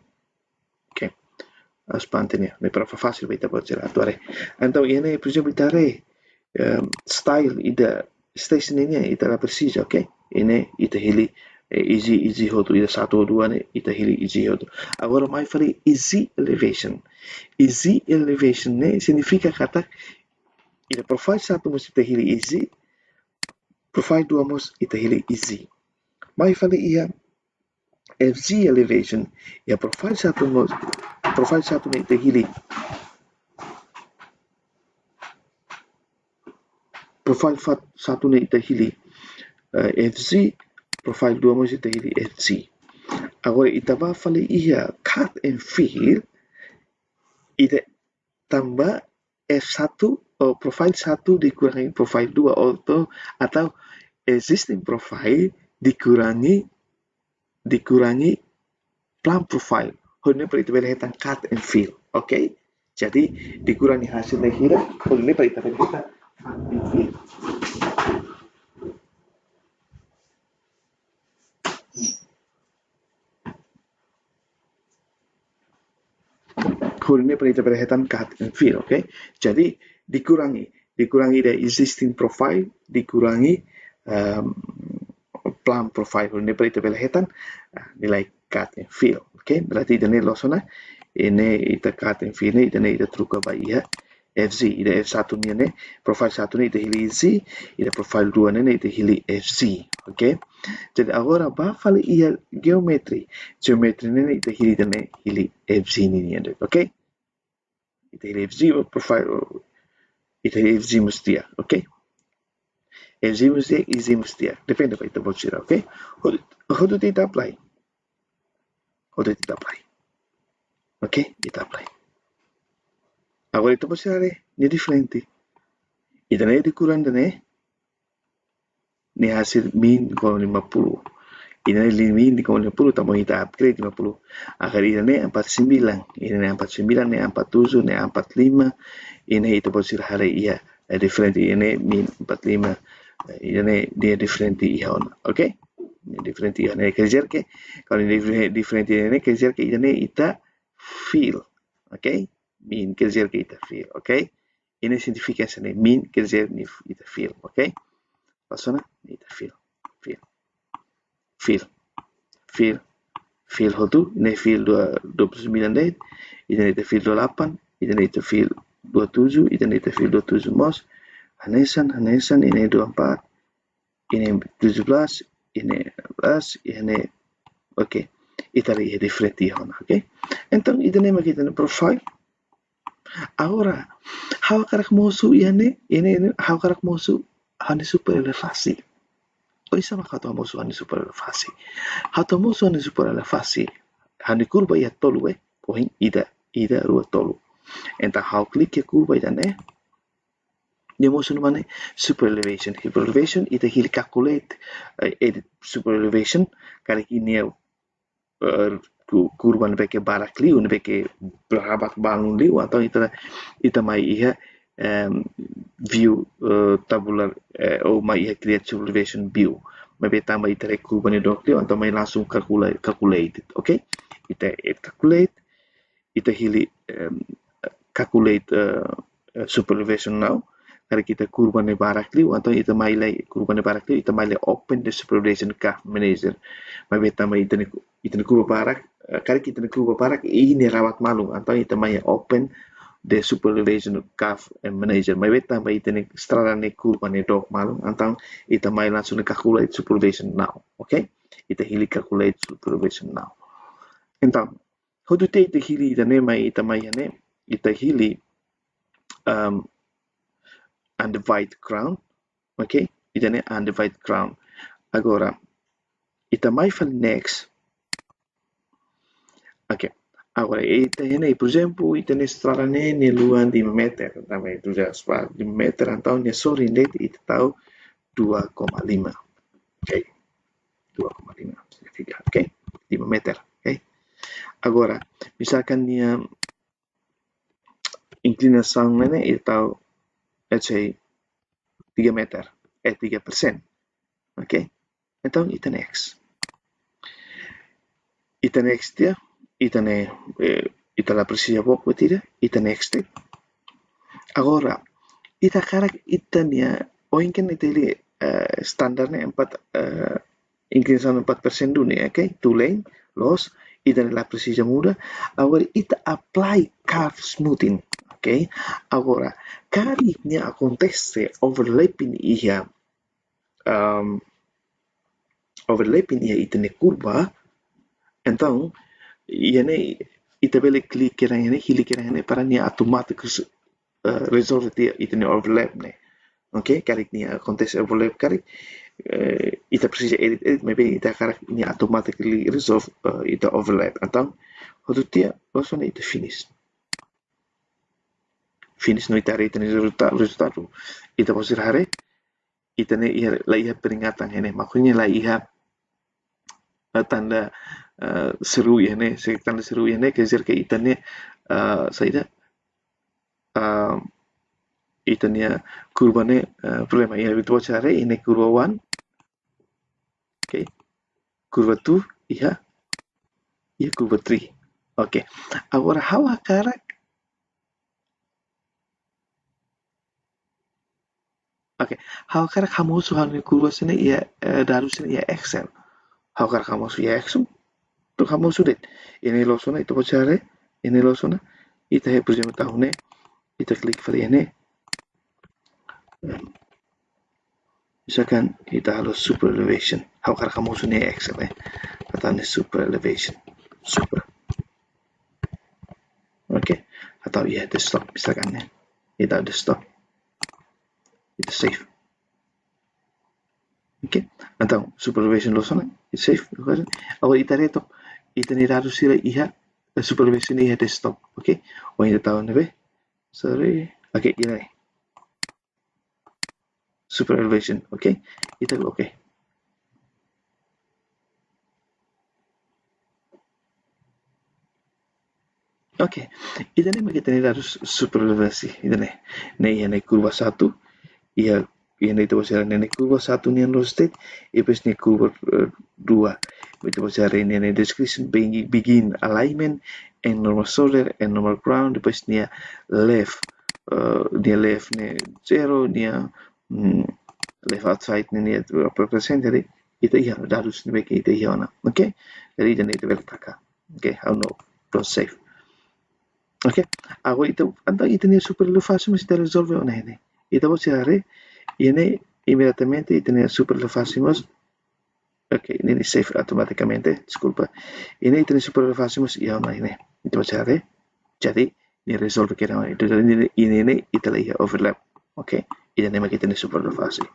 Spontanea, ne para fácil vai para tirar atuare. Então, ini por exemplo, tare style ida station ini ita la precisa, okay? Ini ita hili easy hotu ida 1 ou 2 ne ita hili easy hotu. Agora mai fali easy elevation. Easy elevation ne significa kata ida profile 1 mesti ita hili easy, profile 2 mesti ita hili easy. Mai fali ia FZ elevation, ya profile 1 na ita hili profile 1 na ita hili FZ, profile 2 mo ita hili FZ. Agora ita ba fali ia cut and fill, ita tambah F1 o profile 1 dikurangi profile 2 atau existing profile dikurangi plan profile. Ini perlu kita cut and fill, okay? Jadi dikurangi hasil lahir, ini perlu kita cut and fill. Ini perlu kita cut and fill, okay? Jadi dikurangi dari existing profile, dikurangi plan profile. Ini perlu kita nilai cut and fill, okay? Berarti ini losona ini ita cut and fill ini ita truka ba iha FZ, ida F1 ni profile 1 ni ita hili Z, ida profile 2 ni ita hili FZ, okay? Jadi agora ba fali ia geometri ni ita hili FZ ni okay? Ita hili FZ profile ita hili FZ mustia, okay? FZ mustia, EZ mustia, depende pa ita bolsira, okay? Hodo ita apply. Okay, ita apply. Agora ita bolsira ni differenti. Ita na dikuran ni hasil min kalau 50. Ini min kalau 50 tamo ita upgrade 50. Agar ini 49, ini 49, ini 47, ini 45. Ini itu bolsira hari ia differenti, ini min 45. Ini dia differenti ihon, okay? Ini differenti ihon. Ini kerja ke kalau ini differenti ini kerja ke ini ita feel, okay? Min kerja ke ita feel, okay? Ini significa sana min kerja ni ita feel, okay? Pasona ita feel hotu, ini feel 29 date, ini ita feel 28, ini ita feel 27, ini ita feel 27 mos. Hanesan, ini 24, ini 17, ini 16, ini, okay. Ita lihat different ihon, okay. Então, ita ne makita na profile. Agora, hawa karak mosu ini hawa karak mosu hani super elevasi. O isa makato mosu hani super elevasi. Hato mosu hani super elevasi. hani kurva ia tolu poin ida rua tolu. Então how klik kurva ida né demonstration mana super elevation ita hili calculate edit super elevation kali ini kurva nebe barak liu nebe berabat bangun liu atau ita mai iha view tabular ou mai iha create super elevation view mai tambah ita kurva ni dok liu atau mai langsung calculate okay ita calculate ita hili calculate super elevation now kali kita kurva ni barak liu atau ita mai lai kurva ni barak liu ita mai lai open the super elevation curve manager mai tambah ita ni kurva barak kali kita ni kurva barak ini rawat malu atau ita mai open the super elevation curve manager mai tambah ita ni strada ni kurva ni dok malu atau ita mai langsung calculate super elevation now okay ita hili calculate super elevation now então quando ita hili ita ne mai ita mai ne ita hili undivided crown, ok? Ita ne undivided crown. Agora, ita mai fa next. Ok. Agora, ita ne, por exemplo, ita ne strada ne luan di meter, também tu já faz di meter, então ne sorry net ita tahu 2,5. Ok? 2,5 significa, ok? 5 meter, ok? Agora, misalkan dia inclinação ne ita tahu let's say 3 meter, 3%. Ok? Então, ita next. Ita next dia, ita la precisa pouco tira, ita next. Agora, ita karak ita nia, o ingin ita li standarnya 4 inclinação 4% dunia, ok? Two lane, los, ita la precisa muda. Agora, ita apply curve smoothing. Ok? Agora, caricnya acontece overlapping ia ita ne curva, então ita bele click hili para nia automatic resolve ita ne overlap ne. Ok? Caricnya acontece overlap carik ita precisa edit, maybe ita carik nia automatically resolve ita overlap. Então, quando tia, langsung ita finish no ita rate ni resultado ita posir hare ita ne la iha peringatan ini makanya la iha tanda seru ini tanda seru ini kezer ke ita ne saida ita ne kurva ne problema iha itu posir ini kurva 1 okay kurva 2 iha kurva 3 okay agora hawa karak okay, how karak hamosu hanu kurva sini ia daru sini ia Excel. How karak hamosu ia Excel? Tu hamosu det. Ini losona itu bocare, ini losona. Ita he por exemplo tahune, ita klik fali ini. Misalkan ita harus super elevation. How karak hamosu ni Excel Atau ni super elevation. Super. Okay. Atau ia desktop misalkan ita desktop. Ita save. Okay. Então, supervision losona, it's safe. Agora ita reto, ita ni daru sila iha supervision iha desktop, okay? O ita tahu nebe. Sorry. Okay, ini. Supervision, okay? Ita okay. Okay. Ita ni kita ni daru supervisi, ita ni. Ni kurva 1, iha ini itu bahasa nenek kurva 1 ni yang state, ipes ni kurva 2. Itu bahasa ini description begin alignment and normal shoulder and normal ground, ipes ni left, dia left ni 0, dia left outside ni percent jadi itu iya harus ni bagi itu iya na, okay? Jadi jangan itu belakang, okay? How no, don't save, okay? Aku itu antara itu ni super fácil masih resolve ona ini. Itu bahasa ini inmediatamente tener super fácimos. Ok, ini save automáticamente, disculpa. Ini tener super fácimos y ahora ini. Itu cara jadi ini resolve kira itu ini itu lagi overlap. Ok, ini nama kita ini super fácil.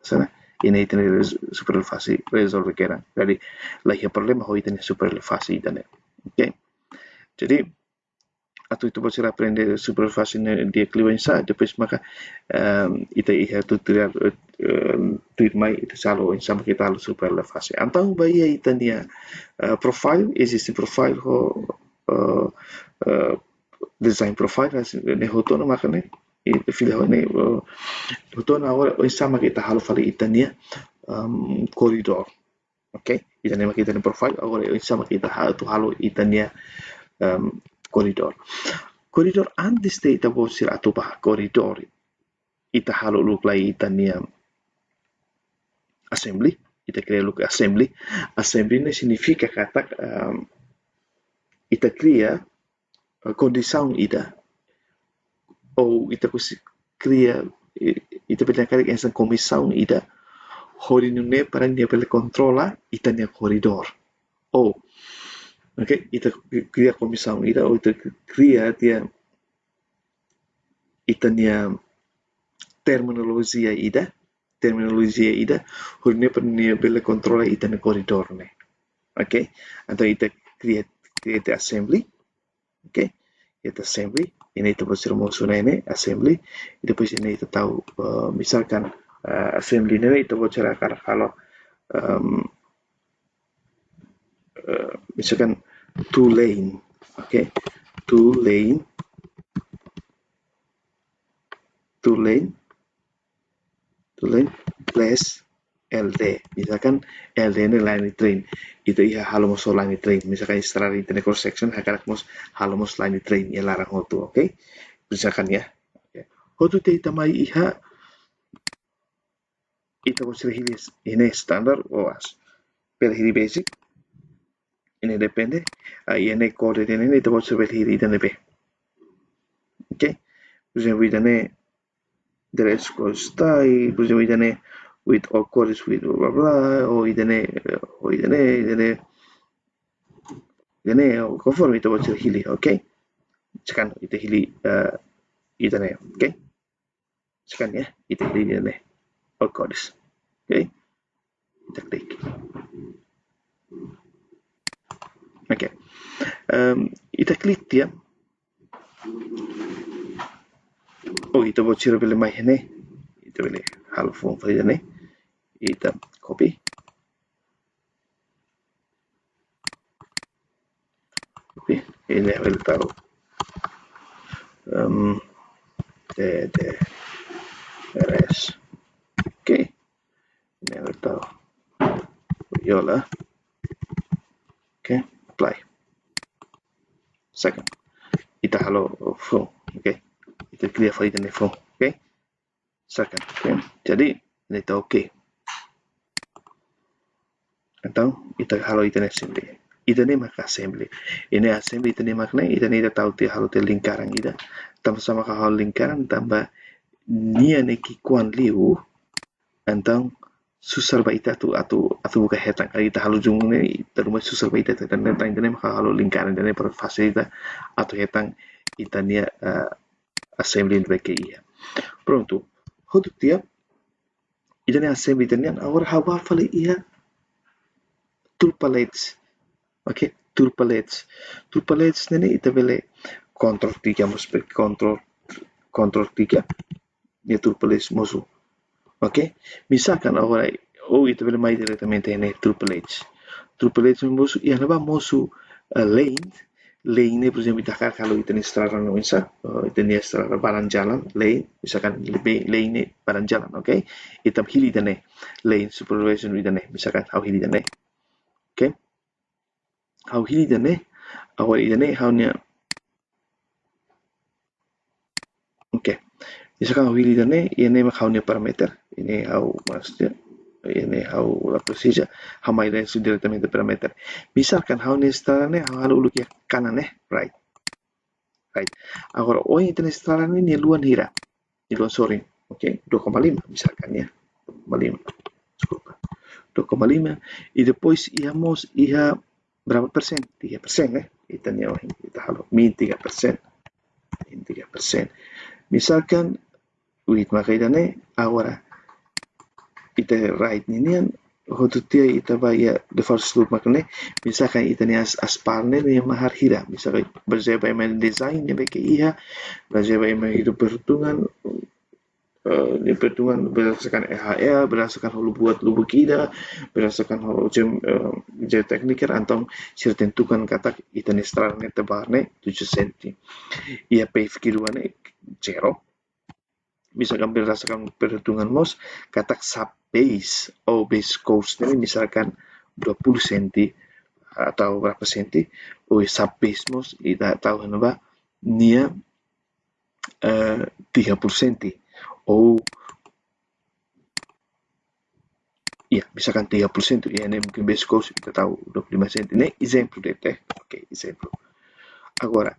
Sana ini tener super fácil resolve kira. Jadi lagi problema ho ini super fácil dan Oke. Jadi atau itu você aprender super fácil dia cliença, depois maka ita iha tutorial tuit mai ita salo sama kita halo super fácil. Então bahia ita nia profile, existe profile ho uh, uh, design profile ne hotono makane ita filha ne hotono agora sama kita halo fali ita nia corridor. Ok, ita nia kita nia profile agora sama kita halo ita nia corridor. Corridor antes de ita bosir atupa corridor ita halo look lai ita nia assembly, ita cria look assembly. Assembly ne significa kata ita cria condição ida ou ita cria ita pela kali essa comissão ida horinune para dia pela controla ita nia corridor ou ok ita cria comissão ida ou ita cria dia ita nia terminologia ida horinune para dia pela controla ita nia corridor ne ok então ita cria assembly. Ok, ita assembly ini itu bersir musuh ini assembly itu pun ini kita tahu misalkan assembly ini itu bocor kalau misalkan two lane, okay, two lane plus LD, misalkan LD ini line train itu ia halamos line train, misalkan istilah internet cross section hakalakmos halamos line train ya larang hotu, oke, misalkan ya hotu te tamai iha ita bosir hilis ini standar oas per hili basic ini depende ini kode ini ita bosir per hili dan be, oke, bisogna vedere dress code style, bisogna vedere with all codes with blah blah o idene conforme ito bocor hili, okay, sekarang ito hili idene, okay, sekarang ya ito hili idene all codes, okay, kita klik, okay, kita klik dia oh ito bocor beli mai ini ito beli halo form idene ita copy ini avel tahu rs oke ini avel tahu yola oke apply second ita halo form oke ita clear for idene form oke second oke jadi ini ita oke então ita halo idene assembly idane maka assembly ini assembly idane makna idane ita tahu ti halo te lingkaran ida tambah sama ka halo lingkaran tambah nia neki kuan liu então susar ba ita atu buka hetang kali ita halo jungune ita rumah susar ba ita dan idane maka halo lingkaran idane per facilita atau hetang ita nia assembly ndreke ia pronto hotu tia idane assembly idane agora hawa fale ia tool palettes. Oke, tool palettes ini ita bele control 3 per control 3 ya tool palettes musuh. Oke, misalkan agora ita bele mai diretamente ini tool palettes musuh yang apa musuh lane ini por exemplo ita kalau ita ni estrada no insa ita ni estrada balan jalan lane misalkan lane balan jalan, oke, ita hili dane lane supervision dane misalkan how hili dane. Okay, how hili dane awal idane how nya okay misalkan how hili dane ini mak how nya parameter ini how maksudnya ini how la procedure how mai dan directamente parameter misalkan how nya starane how halu uluk ya kanan right agora o internet starane ni luan hira ni luan soring, okay, 2,5 misalkan ya 2,5 desculpa 2,5 e depois íamos ia berapa persen? 3%, kita halo min 3%. Misalkan wait maka idane agora ita right ninian Hotutia ita ya default slope makne misalkan ita ni asparne ni mahar hira misalkan berjaya main design ni bagi iha berjaya main hidup perhitungan ni perhitungan berdasarkan EHL berdasarkan hulu buat lubu kita berdasarkan hulu jam tekniker atau sir tentukan kata ita ni strane tebarne 7 cm ia pave kiruane zero misalkan berdasarkan perhitungan MOS kata sub base atau base course ini misalkan 20 cm atau berapa senti sub base MOS kita tahu apa nia 30 cm ya misalkan 30 cm ya ini mungkin base course kita tahu 25 cm ini exemplo dete ok exemplo agora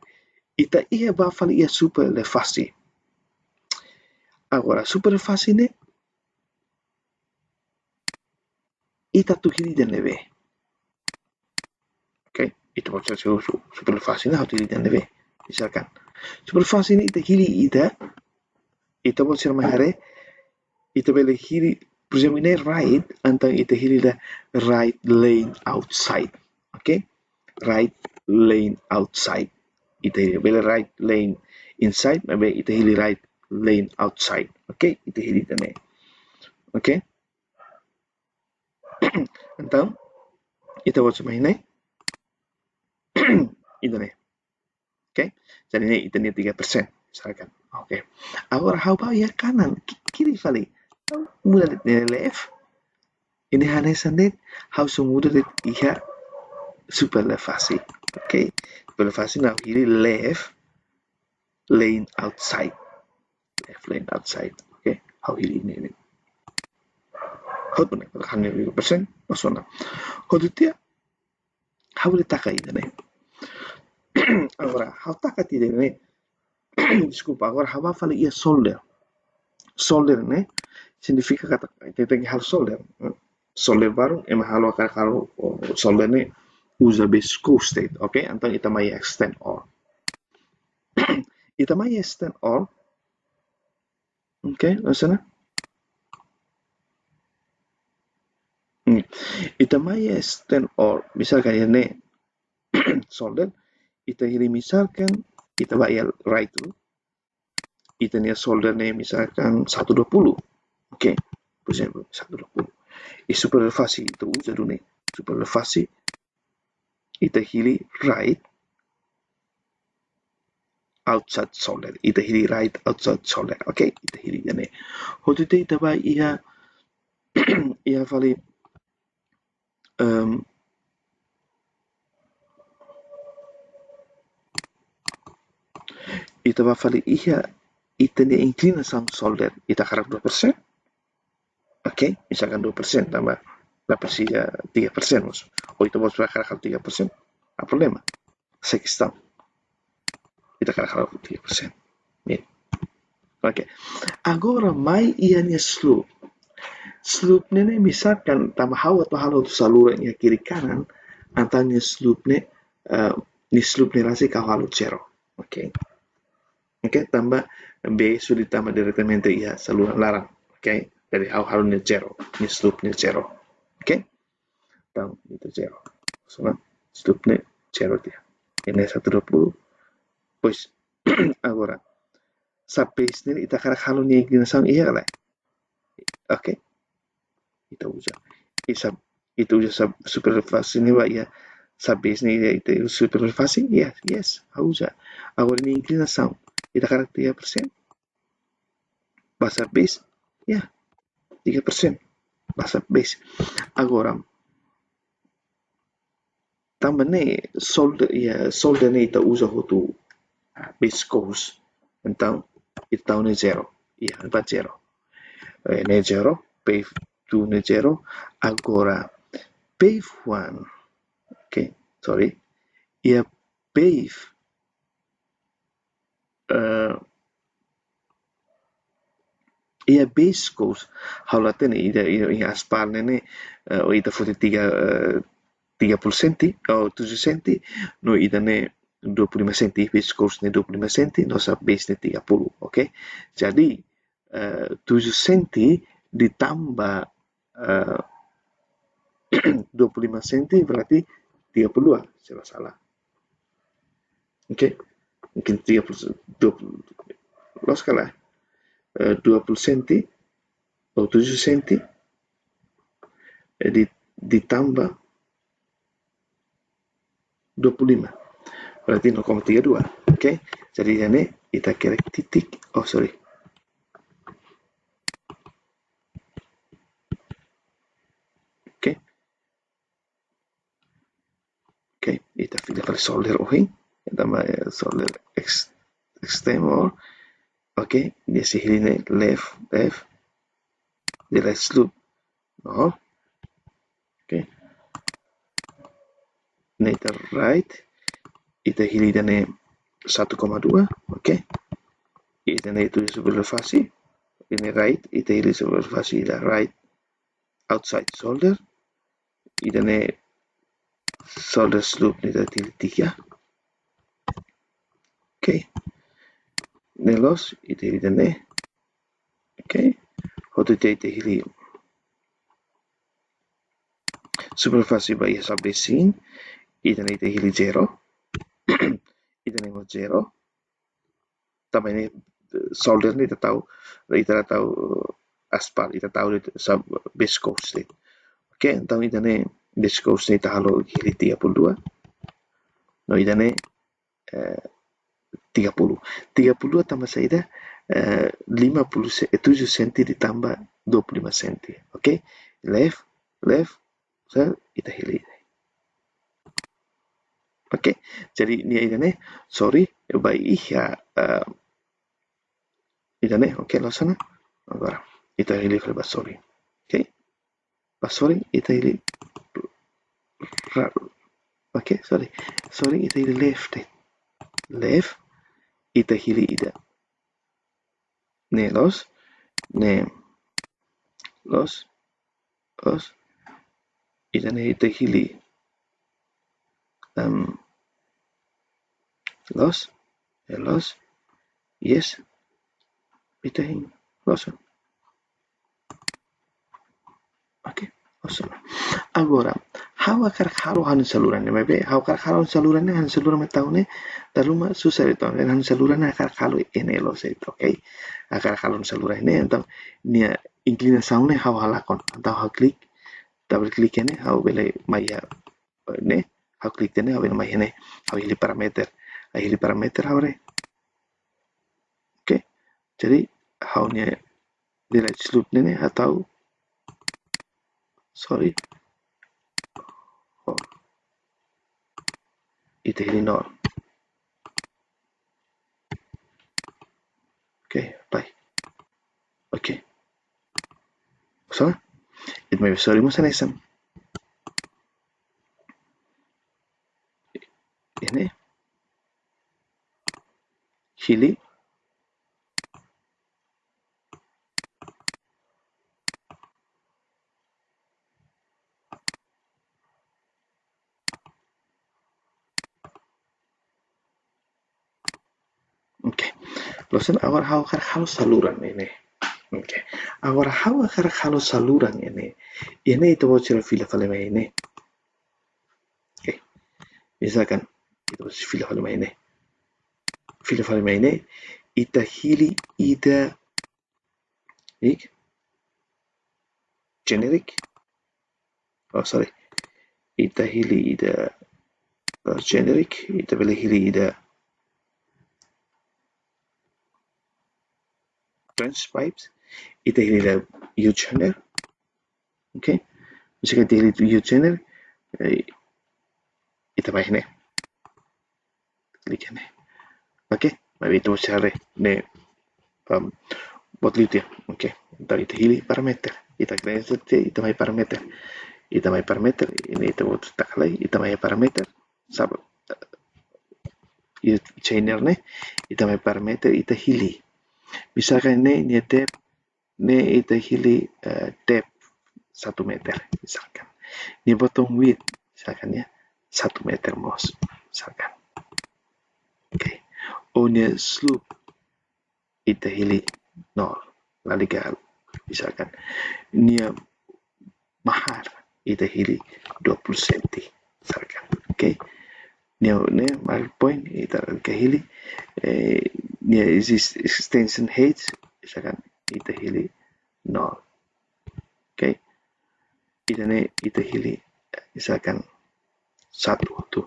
ita ia va fali ia super le fácil agora super fácil ne ita tu hili dan leve ok itu pode ser super fácil na hili dan leve misalkan super fácil ne ita hili ita pode ser mahare ita bele hili por exemplo ne right antang ita hili da right lane outside ok right lane outside ita bele right lane inside mabe ita hili right lane outside ok ita hili também ok então ita pode mahinay ito na ok jadi ini ita ni 3% misalkan ok agora how about ya kanan kiri fali mula ni left ini hanesan how sumuda dit iha super fácil ok super fácil now hili left lane outside ok how hili ini hot benar kan 100% masona hodutia how boleh taka ida ne agora how taka ti ne desculpa agora how va fali ia solder ne significa kata tem que hal solder baru ema halo kalau solder ne usa base state ok então ita mai extend all ita mai extend all ok nasana ita mai extend all misalkan ini solder ita hili misalkan ita bayar right dulu ita nia solder ne misalkan 120 ok por exemplo 120 e super fácil itu usa dulu super fácil ita hili right outside solder ita hili right outside solder ok ita hili ne hotu te ita ba ia ia fali ita va fali ia ita ni inclinação solder ita harap 2% ok misalkan 2% tambah la persija 3% mas ou ita vos harap 3% a problema sei questão ita harap 3% bien ok agora mai ia ni slope ne misalkan tambah hawa atau halo saluran yang kiri kanan antara slope ne ni slope ne rasa kau halo zero ok ok tambah B sudah ditambah directamente ya saluran larang ok dari halo ni zero ni slope ni zero ok então itu zero so slope ni zero dia ini 120 pois agora sa base ni ita kara halo ni inclinação iya kala ok itu usa superfácil ni ba ya sa base ni itu superfácil yes usa agora ni inclinação ita kara 3% basa base ya 3% basa base agora tambah ni solder ni ita usa hotu base course então ita ni zero ya ba zero ni zero pave 2 ni zero agora pave 1 ok sorry ia pave ia base course haulatene ida aspal nene o ida fote 30 centi o 7 centi no ida ne 25 centi base course ne 25 centi nossa base ne 30 ok jadi 7 centi ditambah 25 cm berarti 32, salah. Oke. Mungkin 30, 20, los kalah. 20 cm atau 7 cm ditambah 25 berarti 0,32. Oke. Jadi ini kita kerek titik. Oh, sorry. Oke. Oke, kita pilih kali solder ohin. Kita solder extreme. Oke, dia sihirnya left, di right loop. No. Oke. Ini right. Kita hili dan 1,2. Oke. Kita itu subelevasi. Ini right. Kita hili subelevasi da right outside solder. Kita solder slope ni tadi 3. Oke. Nelos ite hili. Oke. Hotu ite hili superfasi by sabde sin. Ite hili 0. Ite mo 0. Tambah ini solder ni kita tahu aspal, kita tahu sub base course ni. Oke, então ite base course ni tahalo hili 32. No ite 30 tambah saja 7 cm ditambah 25 cm. Oke, left so kita hili. Oke, jadi ini sorry baik ya ini oke langsung agora kita hili ke sorry. Oke, sorry kita hili oke sorry kita hili left ita hili ida los ita hili los yes ita hili los oke awesome. Agora hawa halo han saluran ne mebe hawa halo saluran ne han saluran metaune daluma susah itu han saluran akar halo ene los itu oke akar halo saluran ne então nia inclinação ne hawa halakon então hawa klik double klik ne hawa bele maya ne hawa klik ne hawa bele maya ne hawa hili parameter hawa re oke jadi hawa nia direct slope ne atau sorry ite hili 0. Oke, baik. Oke. Salah? Itu may sorry mo sa nesan. Ini. Hili. Oke. Losan awar hawa halo saluran ini. Oke. Awar hawa halo saluran ini. Ini itu bocor fila kalema ini. Oke. Misalkan itu bocor fila kalema ini. Fila kalema ini ita hili ida generic. Oh sorry. Ita hili ida generic. Ita beli hili ida trench pipes. Ita hili ida U-channel. Oke. Misalkan ita hili U-channel. Ita baik ne. Klik ne. Oke. Mari itu cari ne. Buat lihat ya. Oke. Ntar ita hili parameter. Ita kena ita mai parameter. Ini ita buat tak lagi. Ita mai parameter. Sabar. Chainer ne. Ita mai parameter. Ita hili. Misalkan ini depth. Ne ita hili depth 1 meter. Misalkan. Ini bottom width. Misalkan ya. 1 meter mos. Misalkan. Oke. Ohnya slope. Ita hili 0. Laligal. Misalkan. Ini mahar. ita hili 20 senti misalkan. Oke. Ne mark point ita hili nia extension height misalkan ita hili 0. Oke. Ita hili misalkan 1 tuh.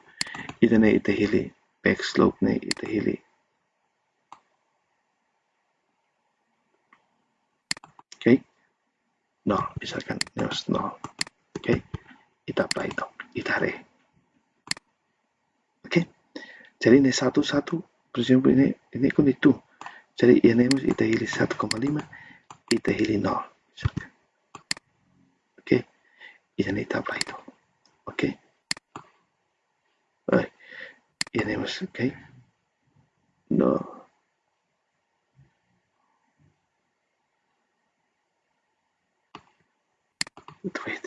Ita hili back slope ne ita hili. Oke. 0 misalkan neos 0. Oke. Ita apply itu. Ita re. Oke. Jadi ini 1 per esempio ini kan itu. Jadi ini ita hili 1,5, ita hili 0 misalkan. Oke. Ini ita apply itu. Oke. Ini oke. No. Wait.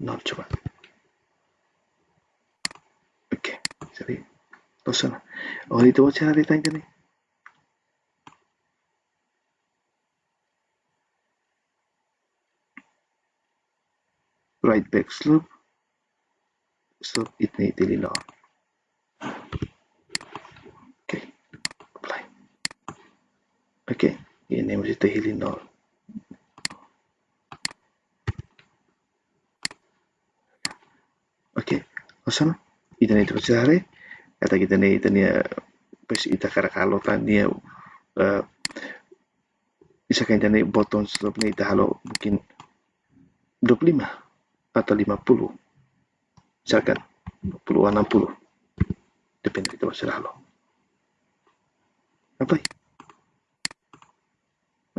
0 coba. Oke. Jadi sana. Oh, itu cara ditanya nih. Right back slope. Slope ini tili 0. Oke. Apply. Oke. Ini mesti hili 0. Oke. Sana. Ita itu cara. Kata kita nih pas ita karakalotan nia misalkan ita bottom slope nih ita halo mungkin 25 atau 50 misalkan 20 60 depende itu masih halo apa ya?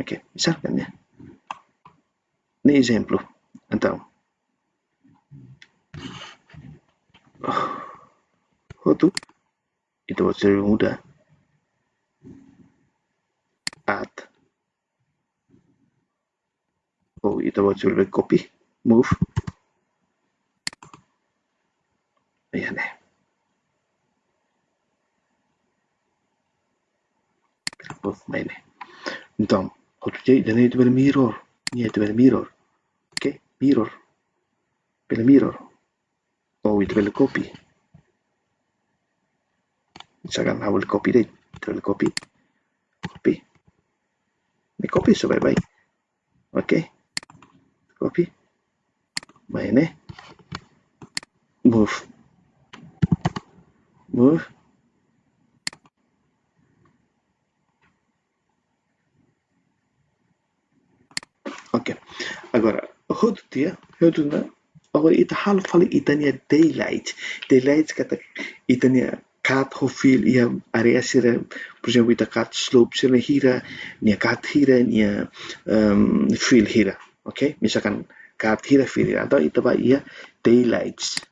Oke, misalkan ya ini exemplo então Hotu itu masih mudah add itu masih copy move ayan eh move main eh então outro jeito dan itu pela mirror ini itu pela mirror oke mirror pela mirror itu pela copy misalkan I will copy deh itu pela copy ini copy so bye oke copy main eh move Ok, agora, agora ita halo fali itania daylight kata itania kat hofil ia area sira, por exemplo, ita kat slope sira hira, nia kat hira, nia fil hira, ok? Misalkan kat hira fil hira, atau ita ba ia daylights,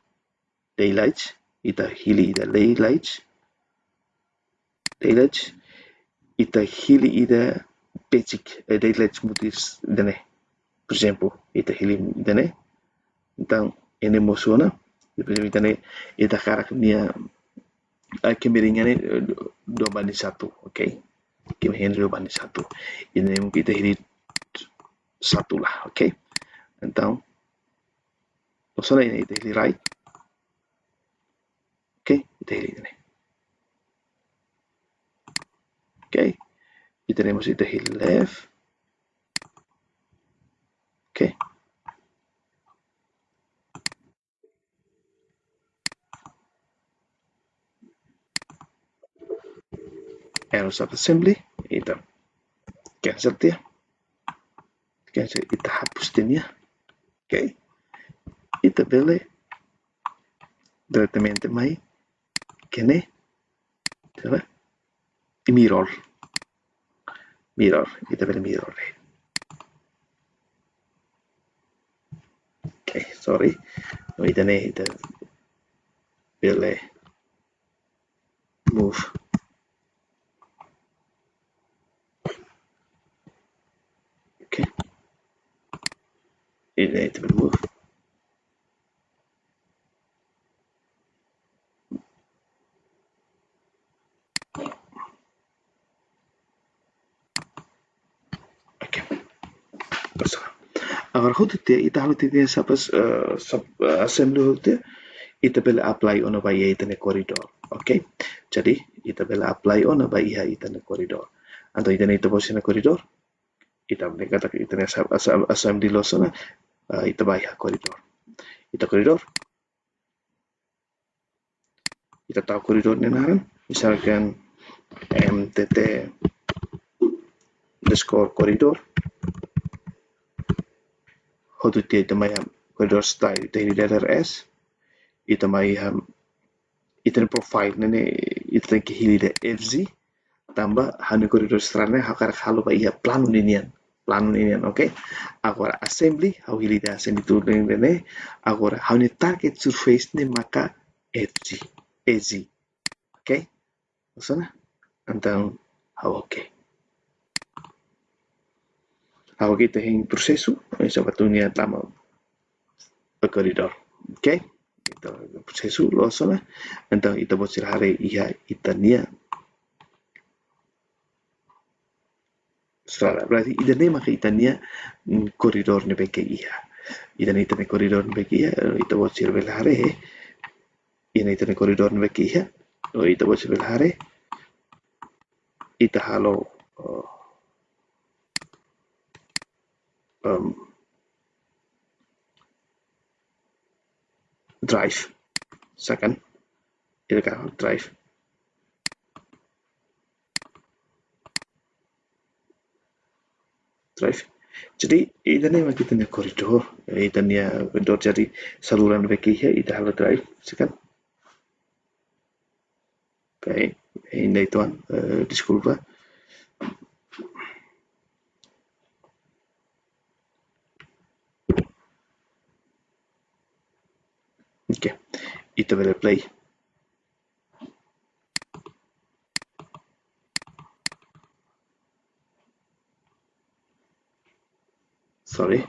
ita hili ita daylights, ita hili ita basic daylights mutis dane. Por exemplo, ita hili dane. Então, ele emociona, depois ita karak nia kemiringannya 2:1, oke? Kemiringan 2:1. Ini mungkin ita hili 1 lah, oke? Então, maksudnya ini ita hili right, oke? Ita hili ini, oke? Ita mesti ita hili left, oke? Error start assembly, ita cancel dia, cancel ita hapus dia, oke? Ita bele direttamente mai kene, coba? Mirror, ita bele mirror. Okay, sorry. Ita bele move. Okay. Ita bele move. Okay. Agora hotutia ita halutia sapas assembly hotutia ita bela apply ona ba ia itane corridor. Okay? Jadi ita bela apply ona ba ia itane corridor. Anto itane ita posina corridor ita kata itane assembly losona ita ba ia corridor. Ita corridor ita tahu koridor nenaran misalkan mtt underscore koridor hotutia ita maya koridor style ita ini s ita maya ita profile nene ita ke hilida fz tambah hani koridor strane hakar halo ba ia plano ninian, okay? Agora assembly hau hilida assembly tu nene agora hani target surface ne maka fz okay? Maksudnya então okay. Hau kita hing prosesu sebetulnya tama koridor, okay? Itu prosesu losona então ita bocil hari ia itania strada berarti idane maka itania koridor ne beke ia idane itane koridor ne beke ia ita bocil belare ina itane koridor ne beke ia ita bocil belare ita halo drive second ita ka drive jadi idane maka itane koridor itania koridor jadi saluran beke ia ita halo drive second okay ainda ituan desculpa. Okay, ita bela play. Sorry.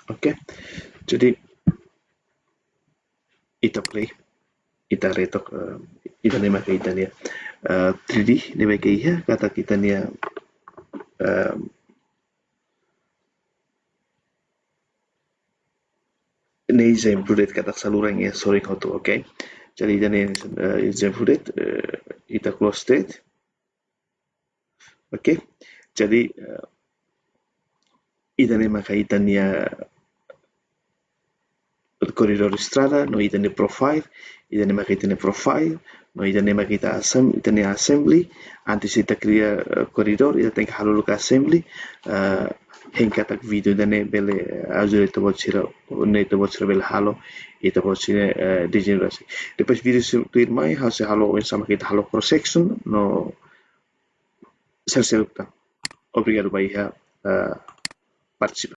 Okay, jadi ita play, ita retok, ita nema ke ita nia 3D nema ke iha kata kita nia ne included kata saluran ya sorry kau tu, okay? Jadi ita nia included ita close state, okay? Jadi ita nema ke ita nia corridor strada no ita ne profile ita nema ke ita ne profile no ita nema ke ita assembly antes ita cria corridor ita tem que halo ke assembly hengkatak video dane bele azure ita bocira ne ita bocira bele halo ita bocira degenerasi depois vídeo tu irmai hase halo sama kita halo cross section no ser obrigado by participar.